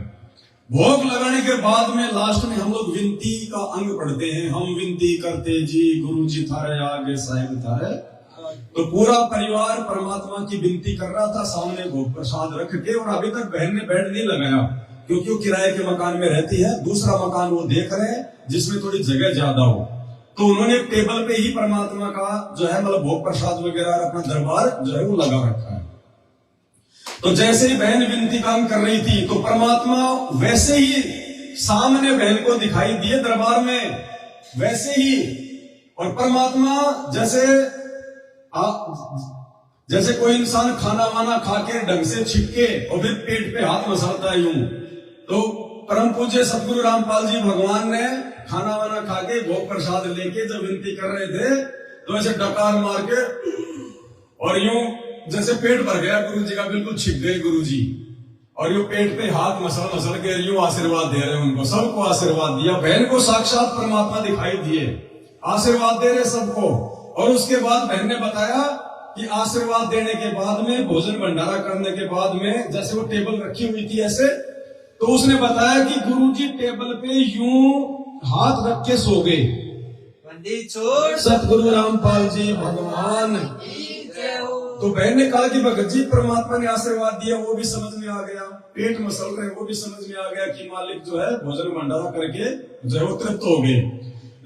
S1: भोग लगाने के बाद में लास्ट में हम लोग विनती का अंग पढ़ते हैं। हम विनती करते जी गुरु जी थारे आगे साहिब थारे। तो पूरा परिवार परमात्मा की विनती कर रहा था सामने भोग प्रसाद रख के। और अभी तक बहन ने बेड नहीं लगाया, क्योंकि वो किराए के मकान में रहती है। दूसरा मकान वो देख रहे हैं जिसमें थोड़ी जगह ज्यादा हो। तो उन्होंने टेबल पे ही परमात्मा का जो है मतलब भोग प्रसाद वगैरह अपना दरबार जो है वो लगा रखा है। तो जैसे ही बहन विनती काम कर रही थी तो परमात्मा वैसे ही सामने बहन को दिखाई दिए दरबार में, वैसे ही। और परमात्मा जैसे कोई इंसान खाना वाना खा के ढंग से छिपके और फिर पेट पे हाथ मसलता है यूं, तो परम पूज्य सतगुरु रामपाल जी भगवान ने खाना वाना खा के भोग प्रसाद लेके जब विनती कर रहे थे तो ऐसे डकार मार के और यूं जैसे पेट भर गया गुरु जी का, बिल्कुल छिप गए गुरु जी, और यूं पेट पे हाथ मसल के यूं आशीर्वाद दे रहे हैं उनको, सबको आशीर्वाद दिया। बहन को साक्षात परमात्मा दिखाई दिए, आशीर्वाद दे रहे सबको। और उसके बाद बहन ने बताया कि आशीर्वाद देने के बाद में, भोजन भंडारा करने के बाद में, जैसे वो टेबल रखी हुई थी ऐसे, तो उसने बताया कि गुरुजी टेबल पे यूं हाथ रख के सो गए। सतगुरु रामपाल जी भगवान। तो बहन ने कहा कि भगत जी परमात्मा ने आशीर्वाद दिया, वो भी समझ में आ गया, पेट मसल रहे वो भी समझ में आ गया कि मालिक जो है भोजन भंडारा करके जो है वो तृप्त हो गए।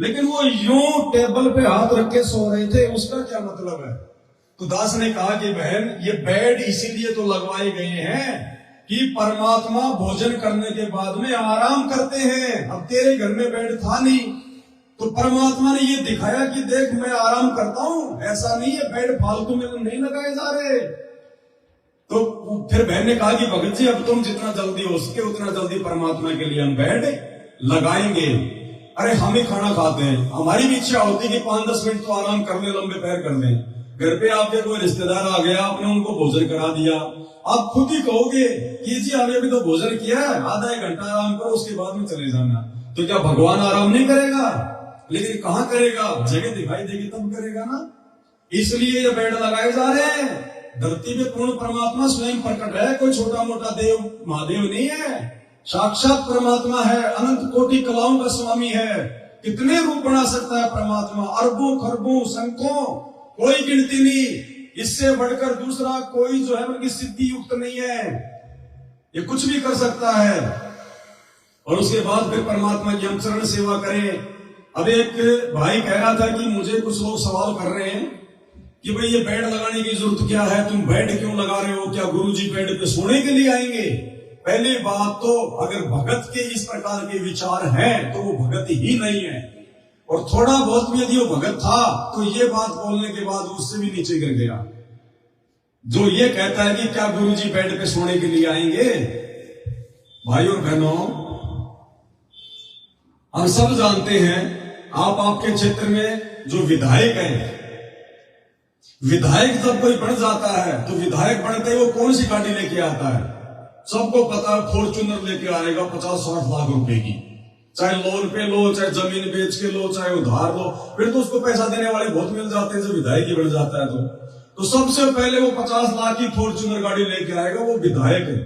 S1: लेकिन वो यूं टेबल पे हाथ रख के सो रहे थे, उसका क्या मतलब है? तो दास ने कहा कि बहन ये बेड इसीलिए तो लगवाए गए हैं कि परमात्मा भोजन करने के बाद में आराम करते हैं। अब तेरे घर में बेड था नहीं, तो परमात्मा ने ये दिखाया कि देख मैं आराम करता हूं, ऐसा नहीं है बेड फालतू में नहीं लगाए जा रहे। तो फिर बहन ने कहा कि भगत जी अब तुम जितना जल्दी हो सके उतना जल्दी परमात्मा के लिए हम बेड लगाएंगे। अरे हम ही खाना खाते हैं, हमारी भी इच्छा होती है कि 5-10 मिनट तो आराम कर ले, लंबे पैर कर ले। घर पे आपके कोई रिश्तेदार आ गया, आपने उनको भोजन करा दिया, आप खुद ही कहोगे कि जी हमने अभी तो भोजन किया है, आधा 1 घंटा आराम करो उसके बाद में चले जाना। तो क्या भगवान आराम नहीं करेगा? लेकिन कहां करेगा? जगह दिखाई देगी तब करेगा ना। इसलिए ये बेड लगाए जा रहे हैं। धरती में पूर्ण परमात्मा स्वयं प्रकट है, कोई छोटा मोटा देव महादेव नहीं है, साक्षात परमात्मा है, अनंत कोटि कलाओं का स्वामी है। कितने रूप बना सकता है परमात्मा, अरबों खरबों संख्यों, कोई गिनती नहीं। इससे बढ़कर दूसरा कोई जो है उनकी सिद्धि युक्त नहीं है, ये कुछ भी कर सकता है। और उसके बाद फिर परमात्मा की हम चरण सेवा करें। अब एक भाई कह रहा था कि मुझे कुछ लोग सवाल कर रहे हैं कि भाई ये बेड लगाने की जरूरत क्या है, तुम बेड क्यों लगा रहे हो, क्या गुरुजी बेड पे सोने के लिए आएंगे? पहली बात तो अगर भगत के इस प्रकार के विचार हैं तो वो भगत ही नहीं है, और थोड़ा बहुत भी यदि वो भगत था तो ये बात बोलने के बाद उससे भी नीचे गिर गया। जो ये कहता है कि क्या गुरुजी बेड पे सोने के लिए आएंगे? भाई और बहनों, हम सब जानते हैं, आप आपके क्षेत्र में जो विधायक हैं, विधायक जब कोई बन जाता है तो विधायक बनते वो कौन सी गाड़ी लेके आता है? सबको पता, फॉर्च्यूनर लेके आएगा 50-60 लाख रुपए की, चाहे लोन पे लो, चाहे जमीन बेच के लो, चाहे उधार लो, फिर तो उसको पैसा देने वाले बहुत मिल जाते हैं जब विधायक ही बन जाता है। तो सबसे पहले वो 50 लाख की फॉर्च्यूनर गाड़ी लेके आएगा, वो विधायक है।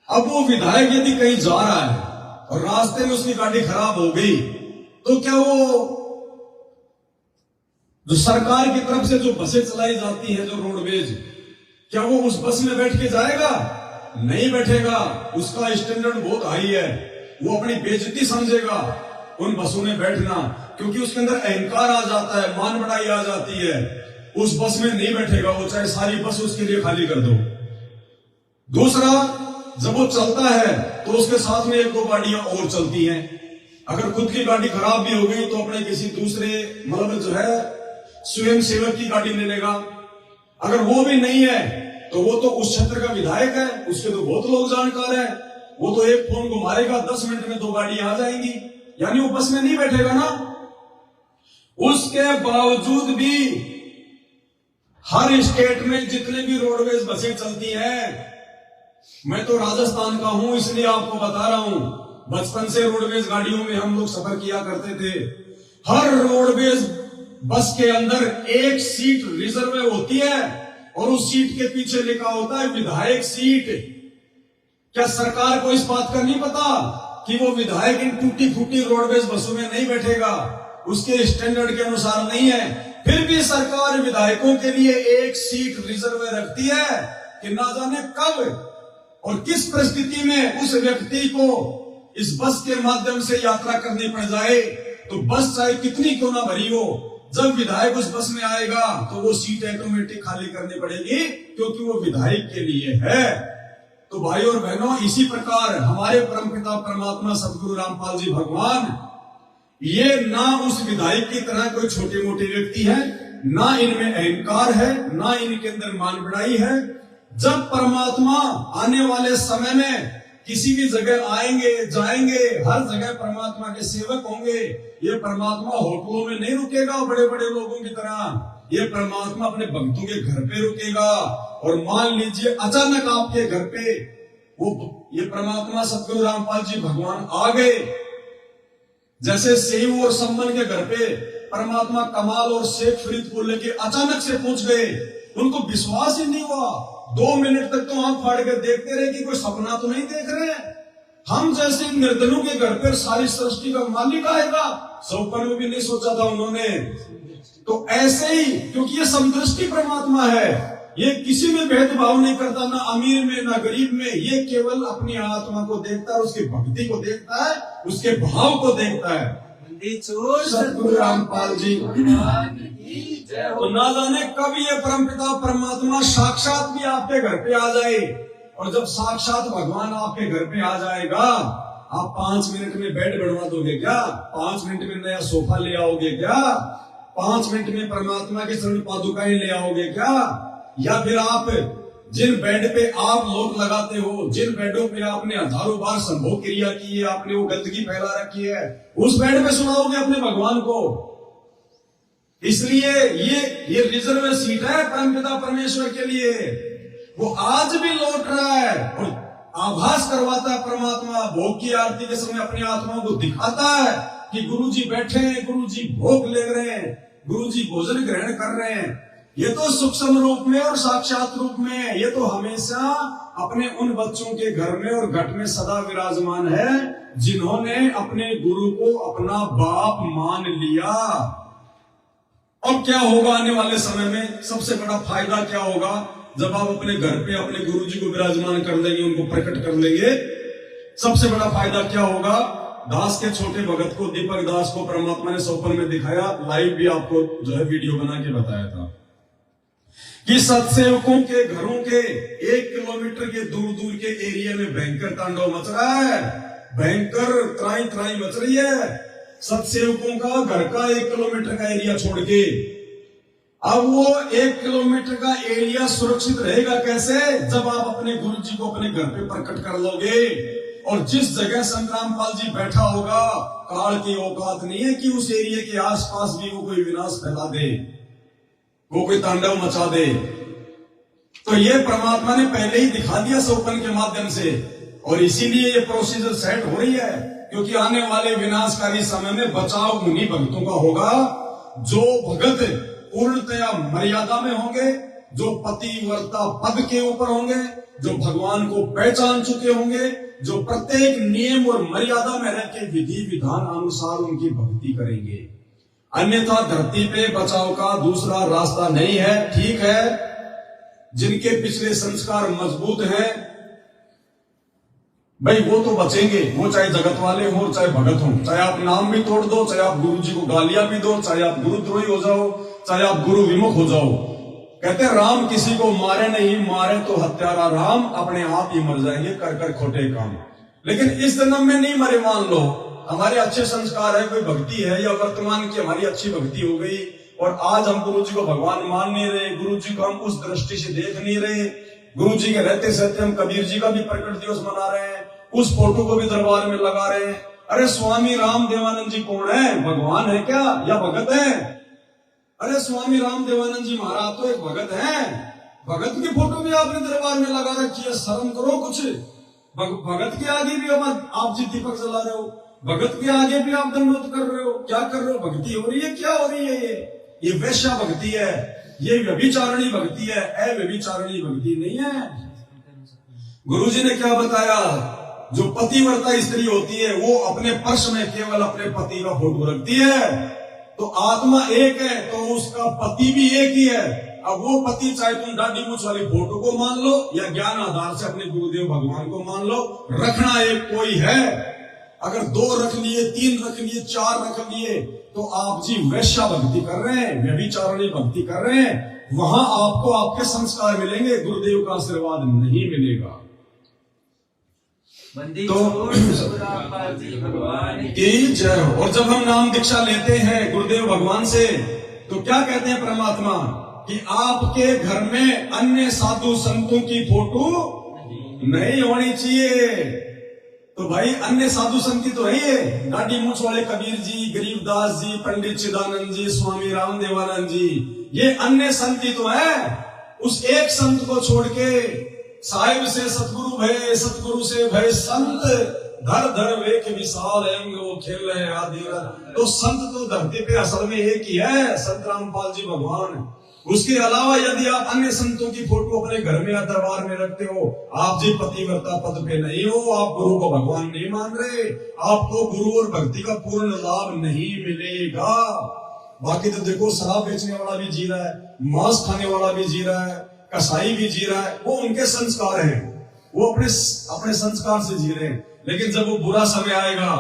S1: अब वो विधायक यदि कहीं जा रहा है और रास्ते में उसकी गाड़ी खराब हो गई तो क्या वो जो सरकार की तरफ से जो बसें चलाई जाती है, जो रोडवेज, क्या वो उस बस में बैठ के जाएगा? नहीं बैठेगा। उसका स्टैंडर्ड बहुत हाई है, वो अपनी बेइज्जती समझेगा उन बसों में बैठना, क्योंकि उसके अंदर अहंकार आ जाता है, मान बढ़ाई आ जाती है। उस बस में नहीं बैठेगा वो, चाहे सारी बस उसके लिए खाली कर दो। दूसरा, जब वो चलता है तो उसके साथ में 1-2 गाड़ियां और चलती हैं। अगर खुद की गाड़ी खराब भी हो गई तो अपने किसी दूसरे मतलब जो है स्वयं सेवक की गाड़ी ले लेगा। अगर वो भी नहीं है तो वो तो उस क्षेत्र का विधायक है, उसके तो बहुत लोग जानकार हैं, वो तो एक फोन को मारेगा, 10 मिनट में 2 गाड़ियां आ जाएंगी, यानी वो बस में नहीं बैठेगा ना। उसके बावजूद भी हर स्टेट में जितने भी रोडवेज बसें चलती हैं, मैं तो राजस्थान का हूं इसलिए आपको बता रहा हूं, बचपन से रोडवेज गाड़ियों में हम लोग सफर किया करते थे। हर रोडवेज बस के अंदर एक सीट रिजर्व होती है और उस सीट के पीछे लिखा होता है विधायक सीट। क्या सरकार को इस बात का नहीं पता कि वो विधायक इन टूटी फूटी रोडवेज बसों में नहीं बैठेगा, उसके स्टैंडर्ड के अनुसार नहीं है? फिर भी सरकार विधायकों के लिए एक सीट रिजर्व रखती है कि ना जाने कब और किस परिस्थिति में उस व्यक्ति को इस बस के माध्यम से यात्रा करनी पड़ जाए, तो बस चाहे कितनी क्यों ना भरी हो, जब विधायक उस बस में आएगा तो वो सीट ऑटोमेटिक खाली करनी पड़ेगी, क्योंकि वो विधायक के लिए है। तो भाई और बहनों, इसी प्रकार हमारे परमपिता परमात्मा सदगुरु रामपाल जी भगवान, ये ना उस विधायक की तरह कोई छोटे मोटे व्यक्ति है, ना इनमें अहंकार है, ना इनके अंदर मान बढ़ाई है। जब परमात्मा आने वाले समय में किसी भी जगह आएंगे जाएंगे, हर जगह परमात्मा के सेवक होंगे। ये परमात्मा होटलों में नहीं रुकेगा बड़े बड़े लोगों की तरह, ये परमात्मा अपने भक्तों के घर पे रुकेगा। और मान लीजिए अचानक आपके घर पे वो ये परमात्मा सदगुरु रामपाल जी भगवान आ गए, जैसे सेव और सम्मन के घर पे परमात्मा कमाल और शेख फरीद को लेके अचानक से पहुंच गए। उनको विश्वास ही नहीं हुआ, 2 मिनट तक तो आंख फाड़ कर देखते रहे कि कोई सपना तो नहीं देख रहे हैं। हम जैसे निर्धनों के घर पर सारी सृष्टि का मालिक आएगा, सपन में भी नहीं सोचा था उन्होंने। तो ऐसे ही, क्योंकि ये समदृष्टि परमात्मा है, ये किसी में भेदभाव नहीं करता, ना अमीर में ना गरीब में, ये केवल अपनी आत्मा को देखता है, उसकी भक्ति को देखता है, उसके भाव को देखता है। सतगुरु रामपाल जी तो ना जाने कब ये परमपिता परमात्मा साक्षात भी आपके घर पे आ जाए। और जब साक्षात भगवान आपके घर पे आ जाएगा, आप 5 मिनट में बेड बनवा दोगे क्या? 5 मिनट में नया सोफा ले आओगे क्या? 5 मिनट में परमात्मा के चरण पादुकाएं ले आओगे क्या? या फिर आप जिन बेड पे आप लोग लगाते हो, जिन बेडों पे आपने हजारों बार संभोग क्रिया की है, आपने वो गंदगी फैला रखी है, उस बेड पे सुनाओगे अपने भगवान को? इसलिए ये रिजर्व सीट है परमपिता परमेश्वर के लिए। वो आज भी लौट रहा है और आभास करवाता है परमात्मा। भोग की आरती के समय अपनी आत्मा को दिखाता है कि गुरुजी बैठे हैं, गुरुजी भोग ले रहे हैं, गुरुजी भोजन ग्रहण कर रहे हैं। ये तो सूक्ष्म रूप में और साक्षात रूप में, ये तो हमेशा अपने उन बच्चों के घर में और घट में सदा विराजमान है जिन्होंने अपने गुरु को अपना बाप मान लिया। अब क्या होगा आने वाले समय में? सबसे बड़ा फायदा क्या होगा? जब आप अपने घर पे अपने गुरु जी को विराजमान कर लेंगे, उनको प्रकट कर लेंगे, सबसे बड़ा फायदा क्या होगा? दास के छोटे भगत को, दीपक दास को परमात्मा ने स्वप्न में दिखाया, लाइव भी आपको जो है वीडियो बना के बताया था कि सत्सेवकों के घरों के 1 किलोमीटर के दूर दूर के एरिया में भयंकर तांडव मच रहा है, भयंकर त्राई त्राई मच रही है। सत्सेवकों का घर का 1 किलोमीटर का एरिया छोड़ के, अब वो 1 किलोमीटर का एरिया सुरक्षित रहेगा कैसे? जब आप अपने गुरु जी को अपने घर पे प्रकट कर लोगे। और जिस जगह संग्रामपाल जी बैठा होगा, काल की औकात नहीं है कि उस एरिया के आसपास भी वो कोई विनाश फैला दे, वो कोई तांडव मचा दे। तो ये परमात्मा ने पहले ही दिखा दिया स्वप्न के माध्यम से, और इसीलिए ये प्रोसीजर सेट हो रही है, क्योंकि आने वाले विनाशकारी समय में बचाव उन्हीं भक्तों का होगा जो भगत पूर्णतया मर्यादा में होंगे, जो पतिव्रता पद के ऊपर होंगे, जो भगवान को पहचान चुके होंगे, जो प्रत्येक नियम और मर्यादा में रह के विधि विधान अनुसार उनकी भक्ति करेंगे। अन्यथा धरती पे बचाव का दूसरा रास्ता नहीं है। ठीक है, जिनके पिछले संस्कार मजबूत हैं भाई, वो तो बचेंगे, वो चाहे जगत वाले हो चाहे भगत हो, चाहे आप नाम भी तोड़ दो, चाहे आप गुरु जी को गालियां भी दो, चाहे आप गुरुद्रोही हो जाओ, चाहे आप गुरु विमुख हो जाओ। कहते हैं राम किसी को मारे नहीं, मारे तो हत्यारा राम अपने आप ही मर जाएंगे कर कर खोटे काम। लेकिन इस जन्म में नहीं मरे, मान लो हमारे अच्छे संस्कार है, कोई भक्ति है, या वर्तमान की हमारी अच्छी भक्ति हो गई, और आज हम गुरु जी को भगवान मान नहीं रहे, गुरु जी को हम उस दृष्टि से देख नहीं रहे, गुरु जी के रहते सहते हम कबीर जी का भी प्रकट दिवस मना रहे हैं, उस फोटो को भी दरबार में लगा रहे हैं। अरे स्वामी राम देवानंद जी कौन है? भगवान है क्या या भगत है? अरे स्वामी राम देवानंद जी महाराज तो एक भगत है, भगत की फोटो भी आपने दरबार में लगा रखी है। शर्म करो कुछ। भगत के आगे भी आप जी दीपक जला रहे हो, भगत के आगे भी आप दंडवत कर रहे हो। क्या कर रहे हो? भक्ति हो रही है? क्या हो रही है? ये वैश्या भक्ति है, ये व्यभिचारणी भक्ति है, अव्यभिचारणी भक्ति नहीं है। गुरु जी ने क्या बताया? जो पतिव्रता स्त्री होती है वो अपने पर्स में केवल अपने पति का फोटो रखती है, तो आत्मा एक है तो उसका पति भी एक ही है। अब वो पति चाहे तुम दाढ़ी मूंछ वाली फोटो को मान लो या ज्ञान आधार से अपने गुरुदेव भगवान को मान लो, रखना एक कोई है। अगर 2 रख लिए, 3 रख लिए, 4 रख लिए, तो आप जी वैश्या भक्ति कर रहे हैं, व्यभिचारणी भक्ति कर रहे हैं। वहां आपको आपके संस्कार मिलेंगे, गुरुदेव का आशीर्वाद नहीं मिलेगा। तो की जय हो। और जब हम नाम दीक्षा लेते हैं गुरुदेव भगवान से, तो क्या कहते हैं परमात्मा कि आपके घर में अन्य साधु संतों की फोटो नहीं होनी चाहिए। तो भाई अन्य साधु संत की तो है ये, दाढ़ी मूंछ वाले कबीर जी, गरीबदास जी, पंडित चिदानंद जी, स्वामी रामदेवानंद जी, ये अन्य संत ही तो है। उस एक संत को छोड़ के साहिब से सतगुरु भय, सतगुरु से भय संत, धर धर वे के विशाल अंग वो खेल है आदि। तो संत तो धरती पे असल में एक ही है, संत रामपाल जी भगवान। उसके अलावा यदि आप अन्य संतों की फोटो अपने घर में या दरबार में रखते हो, आप जी पतिव्रता पद पे नहीं हो, आप गुरु को भगवान नहीं मान रहे, आपको गुरु और भक्ति का पूर्ण लाभ नहीं मिलेगा। बाकी तो देखो, शराब बेचने वाला भी जी रहा है, मांस खाने वाला भी जी रहा है, कसाई भी जी रहा है, वो उनके संस्कार हैं, वो अपने संस्कार से जी रहे हैं। लेकिन जब वो बुरा समय आएगा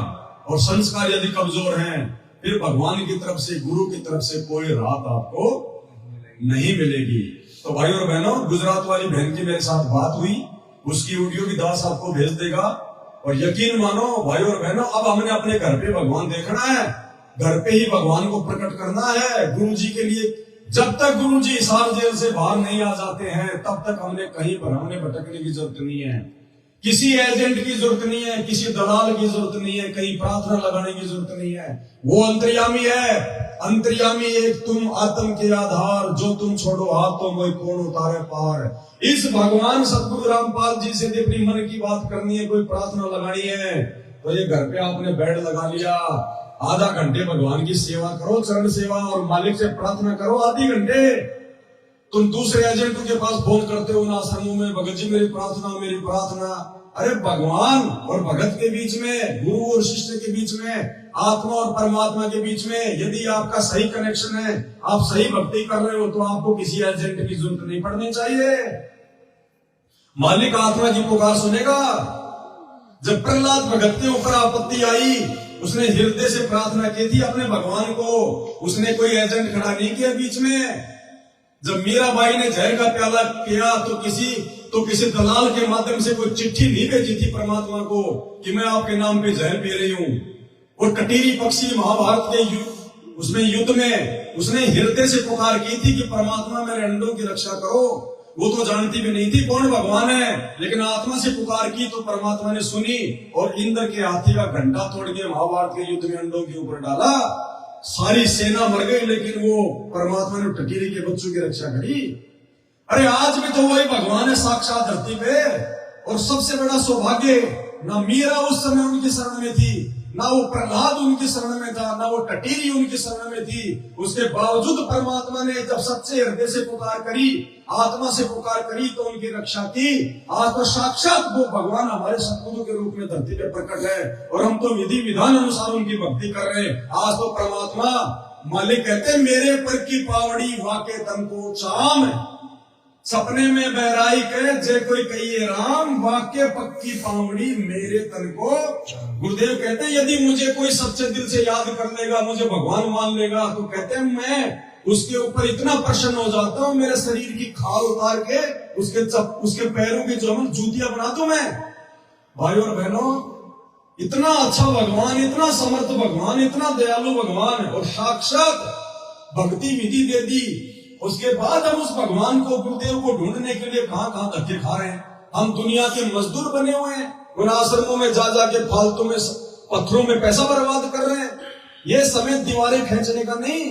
S1: और संस्कार यदि कमजोर हैं, फिर भगवान की तरफ से, गुरु की तरफ से कोई राहत आपको नहीं मिलेगी। तो भाई और बहनों, गुजरात वाली बहन की मेरे साथ बात हुई, उसकी ऑडियो भी दास आपको भेज देगा। और यकीन मानो भाई और बहनों, अब हमने अपने घर पे भगवान देखना है, घर पे ही भगवान को प्रकट करना है गुरु जी के लिए। जब तक गुरु जी हिसार जेल से बाहर नहीं आ जाते हैं, तब तक हमने कहीं भरमने भटकने की जरूरत नहीं है, किसी एजेंट की जरूरत नहीं है, किसी दलाल की जरूरत नहीं है, कहीं प्रार्थना लगाने की जरूरत नहीं है। वो अंतर्यामी है, अंतर्यामी एक तुम आत्म के आधार, जो तुम छोड़ो हाथ तो वही कौन उतारे पार। इस भगवान सतगुरु रामपाल जी से अपनी मन की बात करनी है, कोई प्रार्थना लगानी है, तो ये घर पे आपने बेड लगा लिया, आधा घंटे भगवान की सेवा करो, चरण सेवा, और मालिक से प्रार्थना करो आधी घंटे। तुम दूसरे एजेंटों के पास फोन करते हो ना आश्रमों में, भगत जी मेरी प्रार्थना, मेरी प्रार्थना। अरे भगवान और भगत के बीच में, गुरु और शिष्य के बीच में, आत्मा और परमात्मा के बीच में यदि आपका सही कनेक्शन है, आप सही भक्ति कर रहे हो, तो आपको किसी एजेंट की जरूरत नहीं पड़नी चाहिए। मालिक आत्मा की पुकार सुनेगा। जब प्रहलाद भगत के ऊपर आपत्ति आई, उसने हृदय से प्रार्थना की थी अपने भगवान को, उसने कोई एजेंट खड़ा नहीं किया बीच में। जब मीराबाई ने जहर का प्याला पिया, तो किसी दलाल के माध्यम से कोई चिट्ठी नहीं भेजी थी परमात्मा को कि मैं आपके नाम पे जहर पी रही हूं। और कटीरी पक्षी महाभारत के उसमें युद्ध में उसने हृदय से पुकार की थी कि परमात्मा मेरे अंडों की रक्षा करो। वो तो जानती भी नहीं थी कौन भगवान है, लेकिन आत्मा से पुकार की तो परमात्मा ने सुनी और इंद्र के हाथी का घंटा तोड़ के महाभारत के युद्ध में अंडों के ऊपर डाला। सारी सेना मर गई, लेकिन वो परमात्मा ने टकीरी के बच्चों की रक्षा करी। अरे आज भी तो वही भगवान है साक्षात धरती पे। और सबसे बड़ा सौभाग्य, ना मीरा उस समय उनकी शरण में थी, ना वो प्रहलाद उनकी शरण में था, ना वो टटीरी उनकी शरण में थी। उसके बावजूद परमात्मा ने जब सच्चे हृदय से पुकार करी, आत्मा से पुकार करी, तो उनकी रक्षा की। आज तो साक्षात वो भगवान हमारे सतगुरु के रूप में धरती पे प्रकट है, और हम तो विधि विधान अनुसार उनकी भक्ति कर रहे हैं। आज तो परमात्मा मालिक कहते, मेरे पर की पावड़ी वाके तन को चाम, सपने में बहराई कहे जे कोई कहिए राम, वाक्य पक्की पावड़ी मेरे तन को। गुरुदेव कहते हैं, यदि मुझे कोई सच्चे दिल से याद कर लेगा, मुझे भगवान मान लेगा, तो कहते हैं मैं उसके ऊपर इतना प्रसन्न हो जाता हूं, मेरे शरीर की खाल उतार के उसके पैरों की जो जूतियां बना दूं मैं। भाई और बहनों, इतना अच्छा भगवान, इतना समर्थ भगवान, इतना दयालु भगवान, और साक्षात भक्ति विधि दे दी। उसके बाद हम उस भगवान को, गुरुदेव को ढूंढने के लिए कहां कहां धक्के खा रहे हैं। हम दुनिया के मजदूर बने हुए हैं, उन आश्रमों में जा जाके फालतू में पत्थरों में पैसा बर्बाद कर रहे हैं। ये समय दीवारें खींचने का नहीं,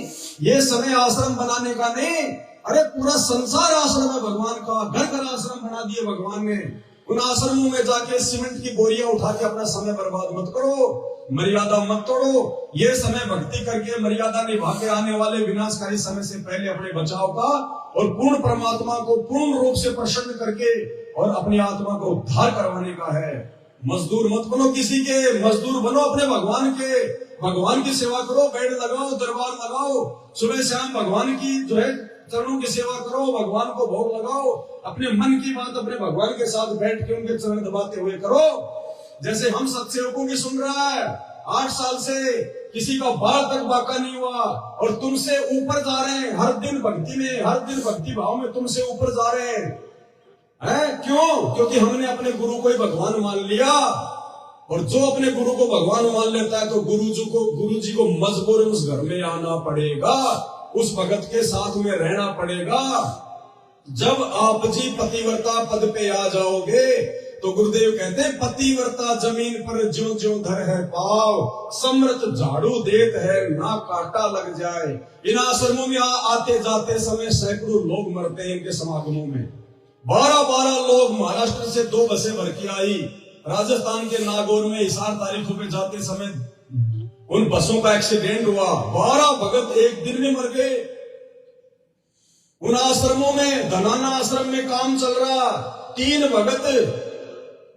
S1: ये समय आश्रम बनाने का नहीं। अरे पूरा संसार आश्रम है भगवान का, घर घर आश्रम बना दिए भगवान ने। उन आश्रमों में जाके सीमेंट की बोरियां उठा के अपना समय बर्बाद मत करो, मर्यादा मत तोड़ो। ये समय भक्ति करके मर्यादा निभा के आने वाले विनाशकारी समय से पहले अपने बचाव का, और पूर्ण परमात्मा को पूर्ण रूप से प्रसन्न करके और अपनी आत्मा को उद्धार करवाने का है। मजदूर मत बनो किसी के, मजदूर बनो अपने भगवान के। भगवान की सेवा करो, बेड लगाओ, दरबार लगाओ, सुबह शाम भगवान की जो है चरणों की सेवा करो, भगवान को भोग लगाओ, अपने मन की बात अपने भगवान के साथ बैठ के उनके चरण दबाते हुए करो। जैसे हम सत्सेवकों की सुन रहा है, 8 साल से किसी का बाल तक बाका नहीं हुआ, और तुमसे ऊपर जा रहे हैं हर दिन भक्ति में, हर दिन भक्ति भाव में तुमसे ऊपर जा रहे हैं। क्यों? क्योंकि हमने अपने गुरु को ही भगवान मान लिया। और जो अपने गुरु को भगवान मान लेता है तो गुरु जी को मजबूरन उस घर में आना पड़ेगा, उस भगत के साथ में रहना पड़ेगा। जब आप जी पतिव्रता पद पे आ जाओगे तो गुरुदेव कहते हैं पतिव्रता जमीन पर ज्यों ज्यों धर है पाव, समृत झाड़ू देत है ना कांटा लग जाए। इन आश्रमों में आते जाते समय सैकड़ों लोग मरते हैं इनके समागमों में। 12 लोग महाराष्ट्र से 2 बसें भर के आई, राजस्थान के नागौर में हिसार तारीखों पे जाते समय उन बसों का एक्सीडेंट हुआ, 12 भगत एक दिन में मर गए। उन आश्रमों में, धनाना आश्रम में काम चल रहा, 3 भगत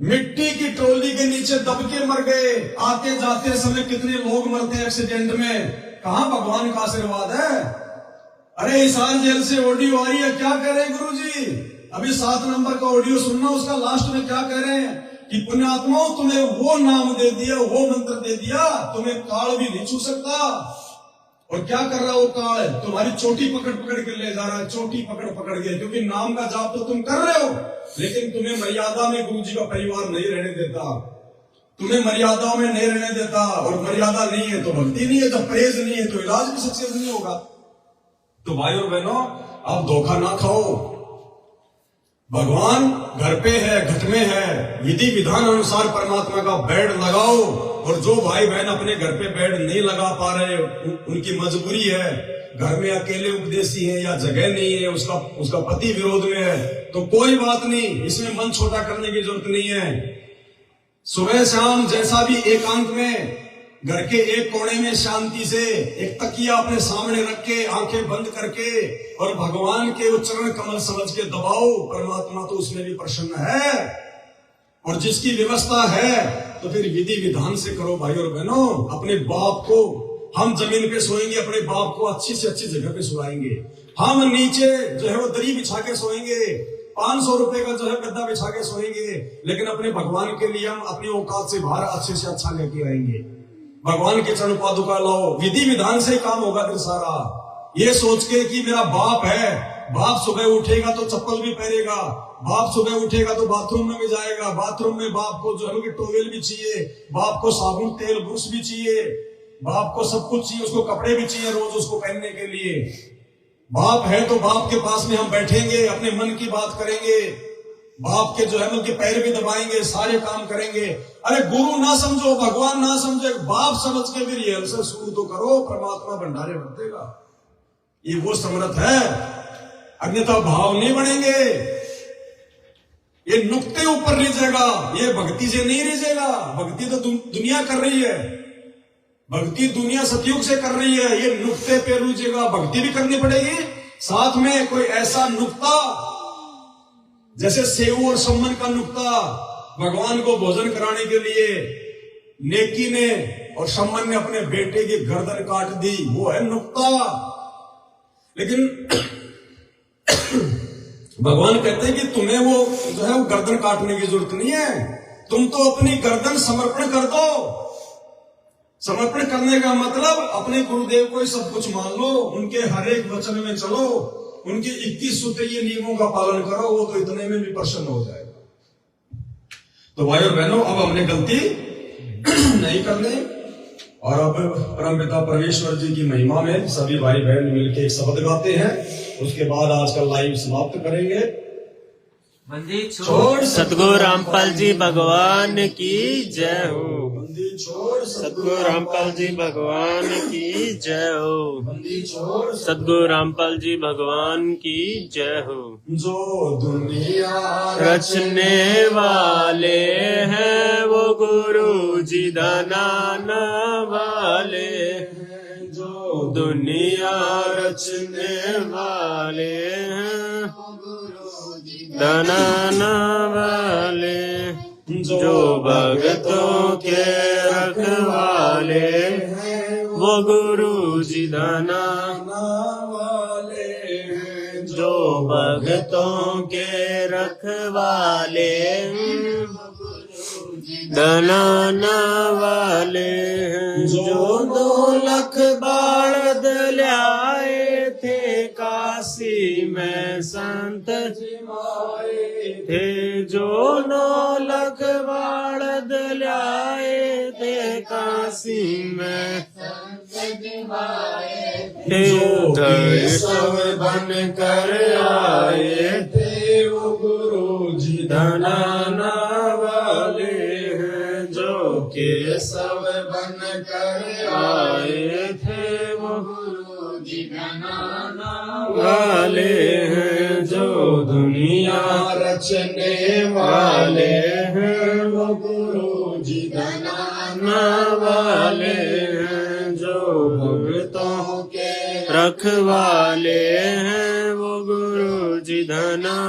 S1: मिट्टी की ट्रॉली के नीचे दब के मर गए। आते जाते समय कितने लोग मरते हैं एक्सीडेंट में, कहां भगवान का आशीर्वाद है? अरे हिसार जेल से ऑडियो आ रही है, क्या कह रहे हैं गुरु जी? अभी 7 नंबर का ऑडियो सुनना, उसका लास्ट में क्या कह रहे हैं कि पुण्यात्माओं तुम्हें वो नाम दे दिया, वो मंत्र दे दिया, तुम्हें काल भी नहीं छू सकता। और क्या कर रहा है वो काल? तुम्हारी चोटी पकड़ पकड़ के ले जा रहा है, चोटी पकड़ पकड़ के, क्योंकि नाम का जाप तो तुम कर रहे हो, लेकिन तुम्हें मर्यादा में गुरु जी का परिवार नहीं रहने देता, तुम्हें मर्यादाओं में नहीं रहने देता। और मर्यादा नहीं है तो भक्ति नहीं है, जब प्रेज नहीं है तो इलाज भी सक्सेस नहीं होगा। तो भाई और बहनों, आप धोखा ना खाओ। भगवान घर पे है, घट में है, विधि विधान अनुसार परमात्मा का बेड लगाओ। और जो भाई बहन अपने घर पे बेड नहीं लगा पा रहे, उनकी मजबूरी है, घर में अकेले उपदेशी है या जगह नहीं है, उसका पति विरोध में है, तो कोई बात नहीं, इसमें मन छोटा करने की जरूरत नहीं है। सुबह शाम जैसा भी एकांत में घर के एक कोने में शांति से एक तकिया अपने सामने रख के, आंखें बंद करके, और भगवान के उच्चारण कमल समझ के दबाओ। परमात्मा तो उसमें भी प्रसन्न है। और जिसकी व्यवस्था है तो फिर विधि विधान से करो भाई और बहनों। अपने बाप को, हम जमीन पे सोएंगे, अपने बाप को अच्छी से अच्छी जगह पे सुलाएंगे। हम नीचे जो है वो दरी बिछा के सोएंगे, 500 रुपए का जो है गद्दा बिछा के सोएंगे, लेकिन अपने भगवान के लिए हम अपनी औकात से बाहर अच्छे से अच्छा लेके आएंगे। भगवान के चरण पादुका लाओ, विधि विधान से काम होगा फिर सारा। ये सोच के कि मेरा बाप है, बाप सुबह उठेगा तो चप्पल भी पहनेगा, बाप सुबह उठेगा तो बाथरूम में भी जाएगा, बाथरूम में बाप को जो है कि टॉवेल भी चाहिए, बाप को साबुन तेल ब्रश भी चाहिए, बाप को सब कुछ चाहिए, उसको कपड़े भी चाहिए रोज उसको पहनने के लिए। बाप है तो बाप के पास में हम बैठेंगे, अपने मन की बात करेंगे, बाप के जो है उनके पैर भी दबाएंगे, सारे काम करेंगे। अरे गुरु ना समझो, भगवान ना समझे, बाप समझ के भी रिहर्सल शुरू तो करो, परमात्मा भंडारे भर देगा। ये वो समर्थ है, अन्यथा भाव नहीं बढ़ेंगे। ये नुक्ते ऊपर रिझेगा, ये भक्ति से नहीं रिझेगा। भक्ति तो दुनिया कर रही है, भक्ति दुनिया सतयुग से कर रही है, ये नुक्ते पे रुझेगा। भक्ति भी करनी पड़ेगी, साथ में कोई ऐसा नुक्ता जैसे सेव और सम्मन का नुक्ता, भगवान को भोजन कराने के लिए नेकी ने और सम्मन ने अपने बेटे की गर्दन काट दी, वो है नुक्ता। लेकिन भगवान कहते हैं कि तुम्हें वो जो है वो गर्दन काटने की जरूरत नहीं है, तुम तो अपनी गर्दन समर्पण कर दो। समर्पण करने का मतलब अपने गुरुदेव को ही सब कुछ मान लो, उनके हर एक वचन में चलो, उनके 21 सूत्रीय नियमों का पालन करो, वो तो इतने में भी प्रसन्न हो जाएगा। तो भाई और बहनों, अब हमने गलती नहीं करनी, और अब परमपिता परमेश्वर जी की महिमा में सभी भाई बहन मिलकर एक शब्द गाते हैं, उसके बाद आज का लाइव समाप्त करेंगे।
S4: बंदी छोड़
S3: सतगुरु रामपाल जी भगवान की जय हो।
S1: बंदी छोड़
S3: सतगुरु रामपाल जी भगवान की जय हो।
S1: बंदी छोड़
S3: सतगुरु रामपाल जी भगवान की जय हो।
S1: जो दुनिया
S3: रचने वाले हैं वो गुरु जी दाना वाले हैं, जो दुनिया रचने वाले हैं दाना वाले, जो भगतों के रखवाले हैं वो गुरु जी दाना
S1: वाले हैं,
S3: जो भगतों के रखवाले दाना वाले हैं, जो 2 लाख बालद ल्याए थे काशी में संत
S1: जिमाए
S3: थे, जो 9 लाख बालद ल्याए थे काशी में,
S1: जो के सब बन कर आए थे वो गुरु जी धनाना वाले हैं। जो के सब बन कर आए थे वो गुरु जी धनाना वाले हैं। जो दुनिया रचने वाले हैं वो गुरु जी धनाना वाले हैं। जो भक्तों के
S3: रखवाले हैं वो गुरु जी धना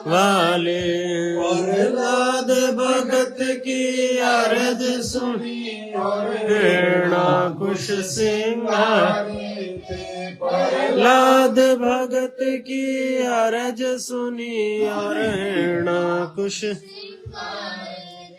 S3: वाले हैं।
S1: प्रहलाद भगत की अरज सुनी और
S3: हेणा कुश सिंगारे थे। प्रहलाद भगत की अरज सुनी और हेणा कुश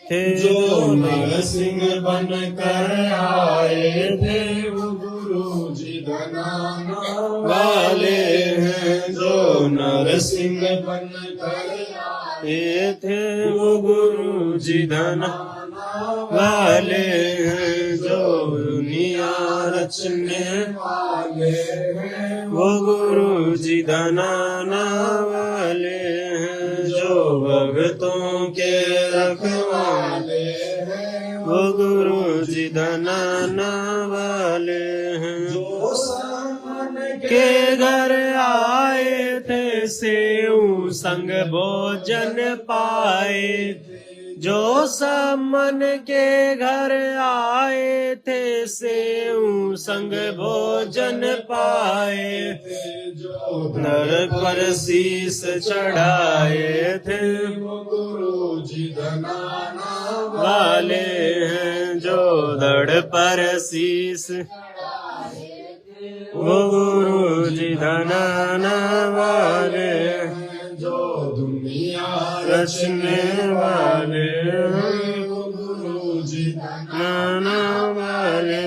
S3: थे।
S1: जो नरसिंह बन कर आए थे वो गुरु जी धनाना वाले हैं। जो नरसिंह बन कर
S3: आए थे वो गुरु जी धना वाले हैं। जो दुनिया रचने
S1: वाले हैं
S3: वो गुरु जी धनाना वाले हैं। जो भक्तों के रखवाले
S1: हैं
S3: वो गुरु जी धनाना वाले हैं।
S1: जो सामन
S3: के घर आए थे, सेऊ संग भोजन पाए। जो समन के घर आए थे, सेऊ संग भोजन पाए।
S1: जो
S3: नर पर शीस चढ़ाए थे
S1: वो गुरु जी धनाना
S3: वाले हैं। जो धड़ पर शीस वो गुरु जी धनाना वाले हैं।
S1: जो दुनिया
S3: रचने वाले हैं
S1: वो गुरु जी
S3: धनाना वाले।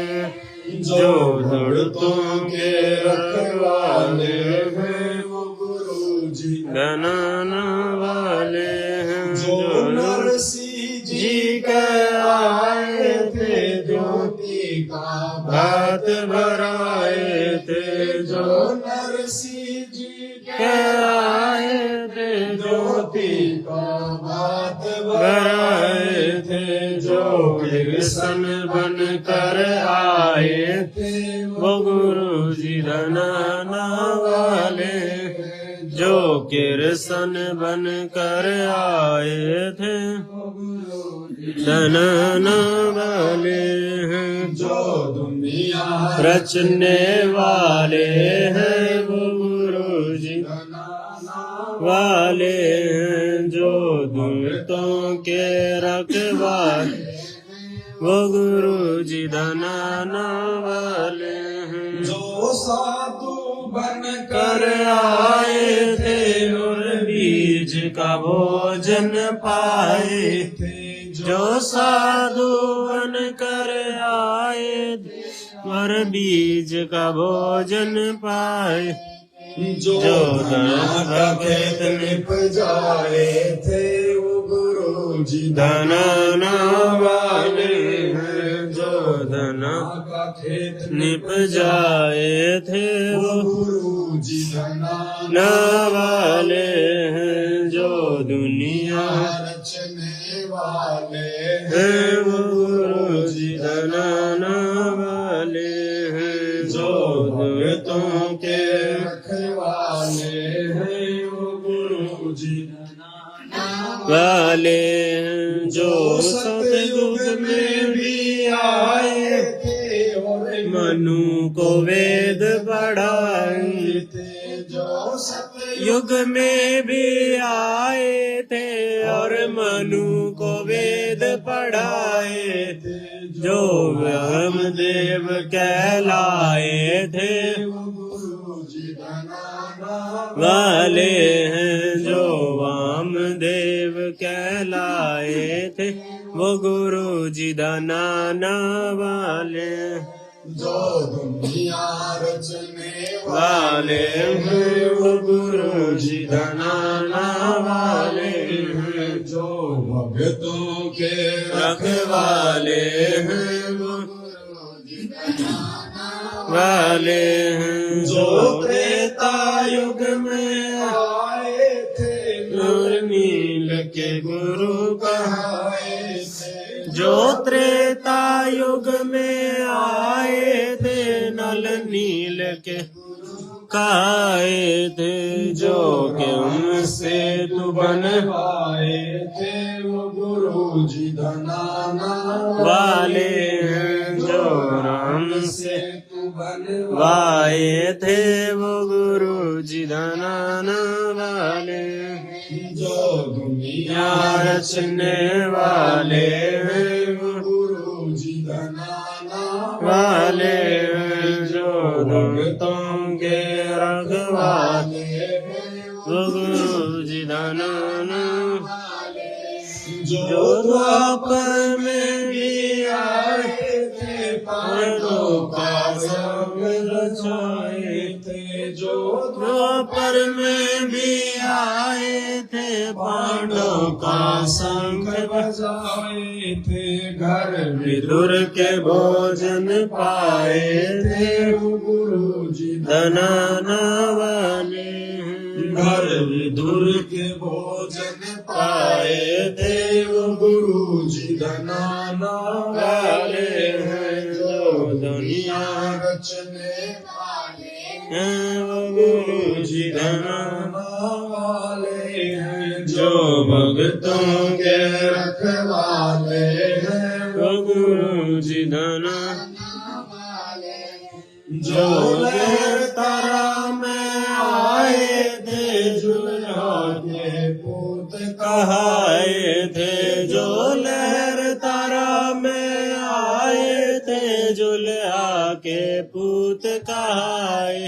S1: जो धड़तों के रखवाले हैं वो गुरु जी
S3: धनाना वाले हैं।
S1: जो नरसिंह
S3: जी के आए थे,
S1: ज्योति का
S3: भात भराए थे। जो
S1: नरसिंह जी
S3: के आए थे,
S1: ज्योति का भात
S3: भराए थे। जो कृष्ण बन कर आए थे वो गुरु जी धनाना वाले। जो कृष्ण बन कर आए थे धनाना वाले हैं।
S1: जो दुनिया
S3: रचने वाले हैं वो गुरु जी वाले हैं। जो दुर्तों के रखवाले वो गुरु जी धनाना वाले हैं।
S1: जो साधु बन
S3: कर आए थे और बीज का भोजन पाए थे। जो साधु बन कर आए थे और बीज का भोजन पाए।
S1: जो धना का खेत निप जाए थे वो गुरु जी
S3: धनाना वाले हैं। जो धना
S1: का खेत
S3: निप जाए थे वो
S1: गुरु जी धना
S3: न वाले हैं। जो दुनिया
S1: रचने वाले
S3: है वो गुरु जी धनाना वाले हैं। जो भक्तों के
S1: रखवाले हैं वो गुरु जी
S3: वाले हैं। जो सतयुग में भी आए
S1: थे और
S3: मनु को वेद पढ़ाए
S1: थे। जो सतयुग
S3: युग में भी आए थे और मनु को वेद पढ़ाए थे। जो ब्रह्मदेव कहलाए थे
S1: गुरु जी धनाना
S3: वाले हैं। जो वामदेव कहलाए थे वो गुरु जी धनाना वाले।
S1: जो दुनिया रचने
S3: वाले हैं वो गुरु जी धनाना वाले हैं।
S1: जो भक्तों के
S3: रखवाले हैं वो वाले हैं।
S1: जो त्रेता युग में आए थे
S3: नूर नील के गुरु
S1: कहाए थे।
S3: जो त्रेता युग में आए थे नल नील के काए थे। जो के उनसे तू बनवाए
S1: थे वो गुरु जी धनाना
S3: वाले हैं। जो राम से
S1: तू बनवाए
S3: वाए थे वो गुरु जी धनाना वाले हैं।
S1: जो दुनिया
S3: या रचने वाले हैं वो
S1: गुरु जी धनाना
S3: वाले हैं। जो भक्तों के रखवाले वो गुरु जी धनाना
S1: जो
S3: द्वापर में भी आए
S1: थे पांडवों का संग रचाए थे। जो
S3: द्वापर में भी आए थे पांडवों का संग
S1: बजाए थे। घर
S3: विदुर के भोजन पाए थे वो
S1: गुरु जी
S3: धनाना वाले हैं।
S1: घर विदुर के भोजन
S3: पाए थे
S1: वो गुरु जी धनाना
S3: वाले हैं। जो दुनिया
S1: रचने
S3: हैं वो गुरु जी धनाना
S1: वाले हैं।
S3: जो भक्तों के
S1: रखवाले हैं
S3: वो गुरु जी धनाना
S1: जो लहर तारा में आए थे जुल्हा के पूत
S3: कहाए थे। जो लहर तारा में आए थे जुल्हा के पूत कहाए।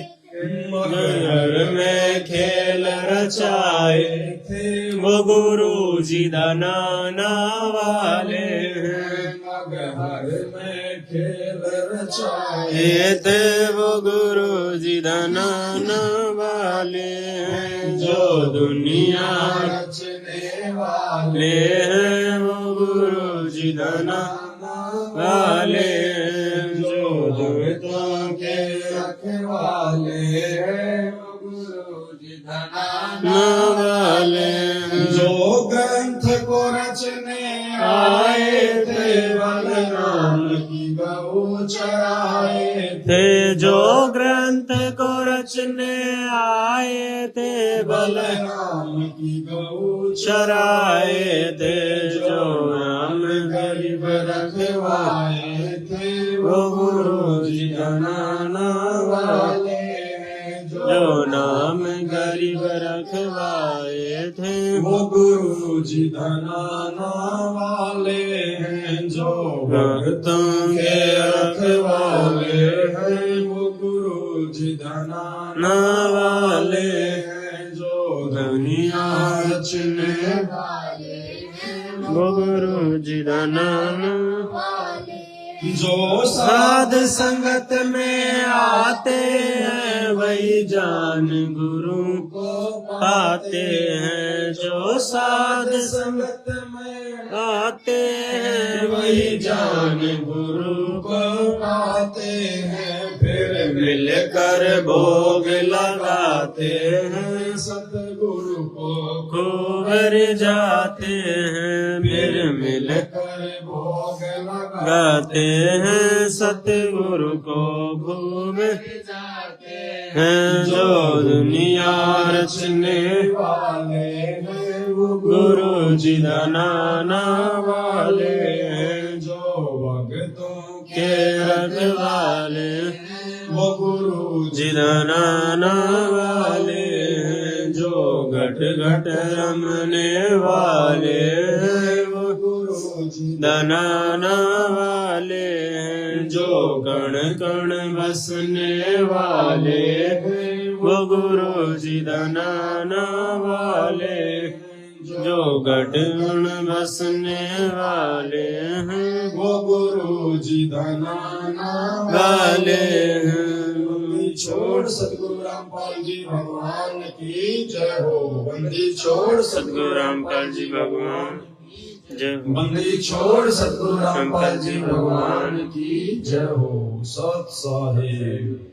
S3: मगर में खेल रचाए
S1: थे
S3: वो गुरु जी धनाना वाले हैं।
S1: मगर में खेल रचाए
S3: ये थे वो गुरु जी धनाना वाले हैं। जो दुनिया
S1: रचने वाले
S3: ले हैं वो गुरु जी धनाना वाले हैं। जो दुर्गतों के
S1: रखवाले हैं वो गुरु जी
S3: धनाना वाले हैं।
S1: जो ग्रंथ को रचने आए थे बलराम की गऊ चराए
S3: थे। जो ग्रंथ को रचने आए थे
S1: बलराम की गऊ
S3: चराए थे। जो राम
S1: गरीब रखवाए थे
S3: वो गुरु जी धनाना वाले
S1: हैं।
S3: जो नाम गरीब रखवाए थे
S1: वो गुरु जी धनाना वाले हैं। जो भक्तों के रखवाले हैं वो गुरु जी धनाना
S3: वाले
S1: हैं। जो
S3: दुनिया
S1: रचने
S3: वो गुरु जी धनाना
S1: जो
S3: साध संगत में आते हैं वही जान गुरु को पाते हैं। जो साध संगत में आते हैं वही जान गुरु को
S1: पाते हैं। फिर
S3: मिलकर भोग लगाते हैं।
S1: सतगुरु को
S3: खूब जाते हैं फिर मिलकर
S1: कर भोग लगा
S3: गाते हैं। सतगुरु को खूब हैं। जो दुनिया रचने
S1: वाले हैं वो
S3: गुरु जी धनाना वाले हैं।
S1: जो भक्तों
S3: के रखवाले
S1: वो गुरु
S3: जी धनाना वाले हैं। जो घट घट रमने वाले हैं वो
S1: गुरु जी
S3: धनाना वाले हैं। जो कण कण बसने वाले हैं वो गुरु जी धनाना वाले हैं। जो गढ़ में बसने वाले हैं
S1: वो गुरु जी धनाना
S3: वाले हैं।
S1: बंदी छोड़ सतगुरु रामपाल जी भगवान की जय हो। बंदी छोड़
S3: सतगुरु रामपाल जी भगवान जय हो।
S1: बंदी छोड़ सतगुरु रामपाल जी भगवान की जय हो। सत साहिब।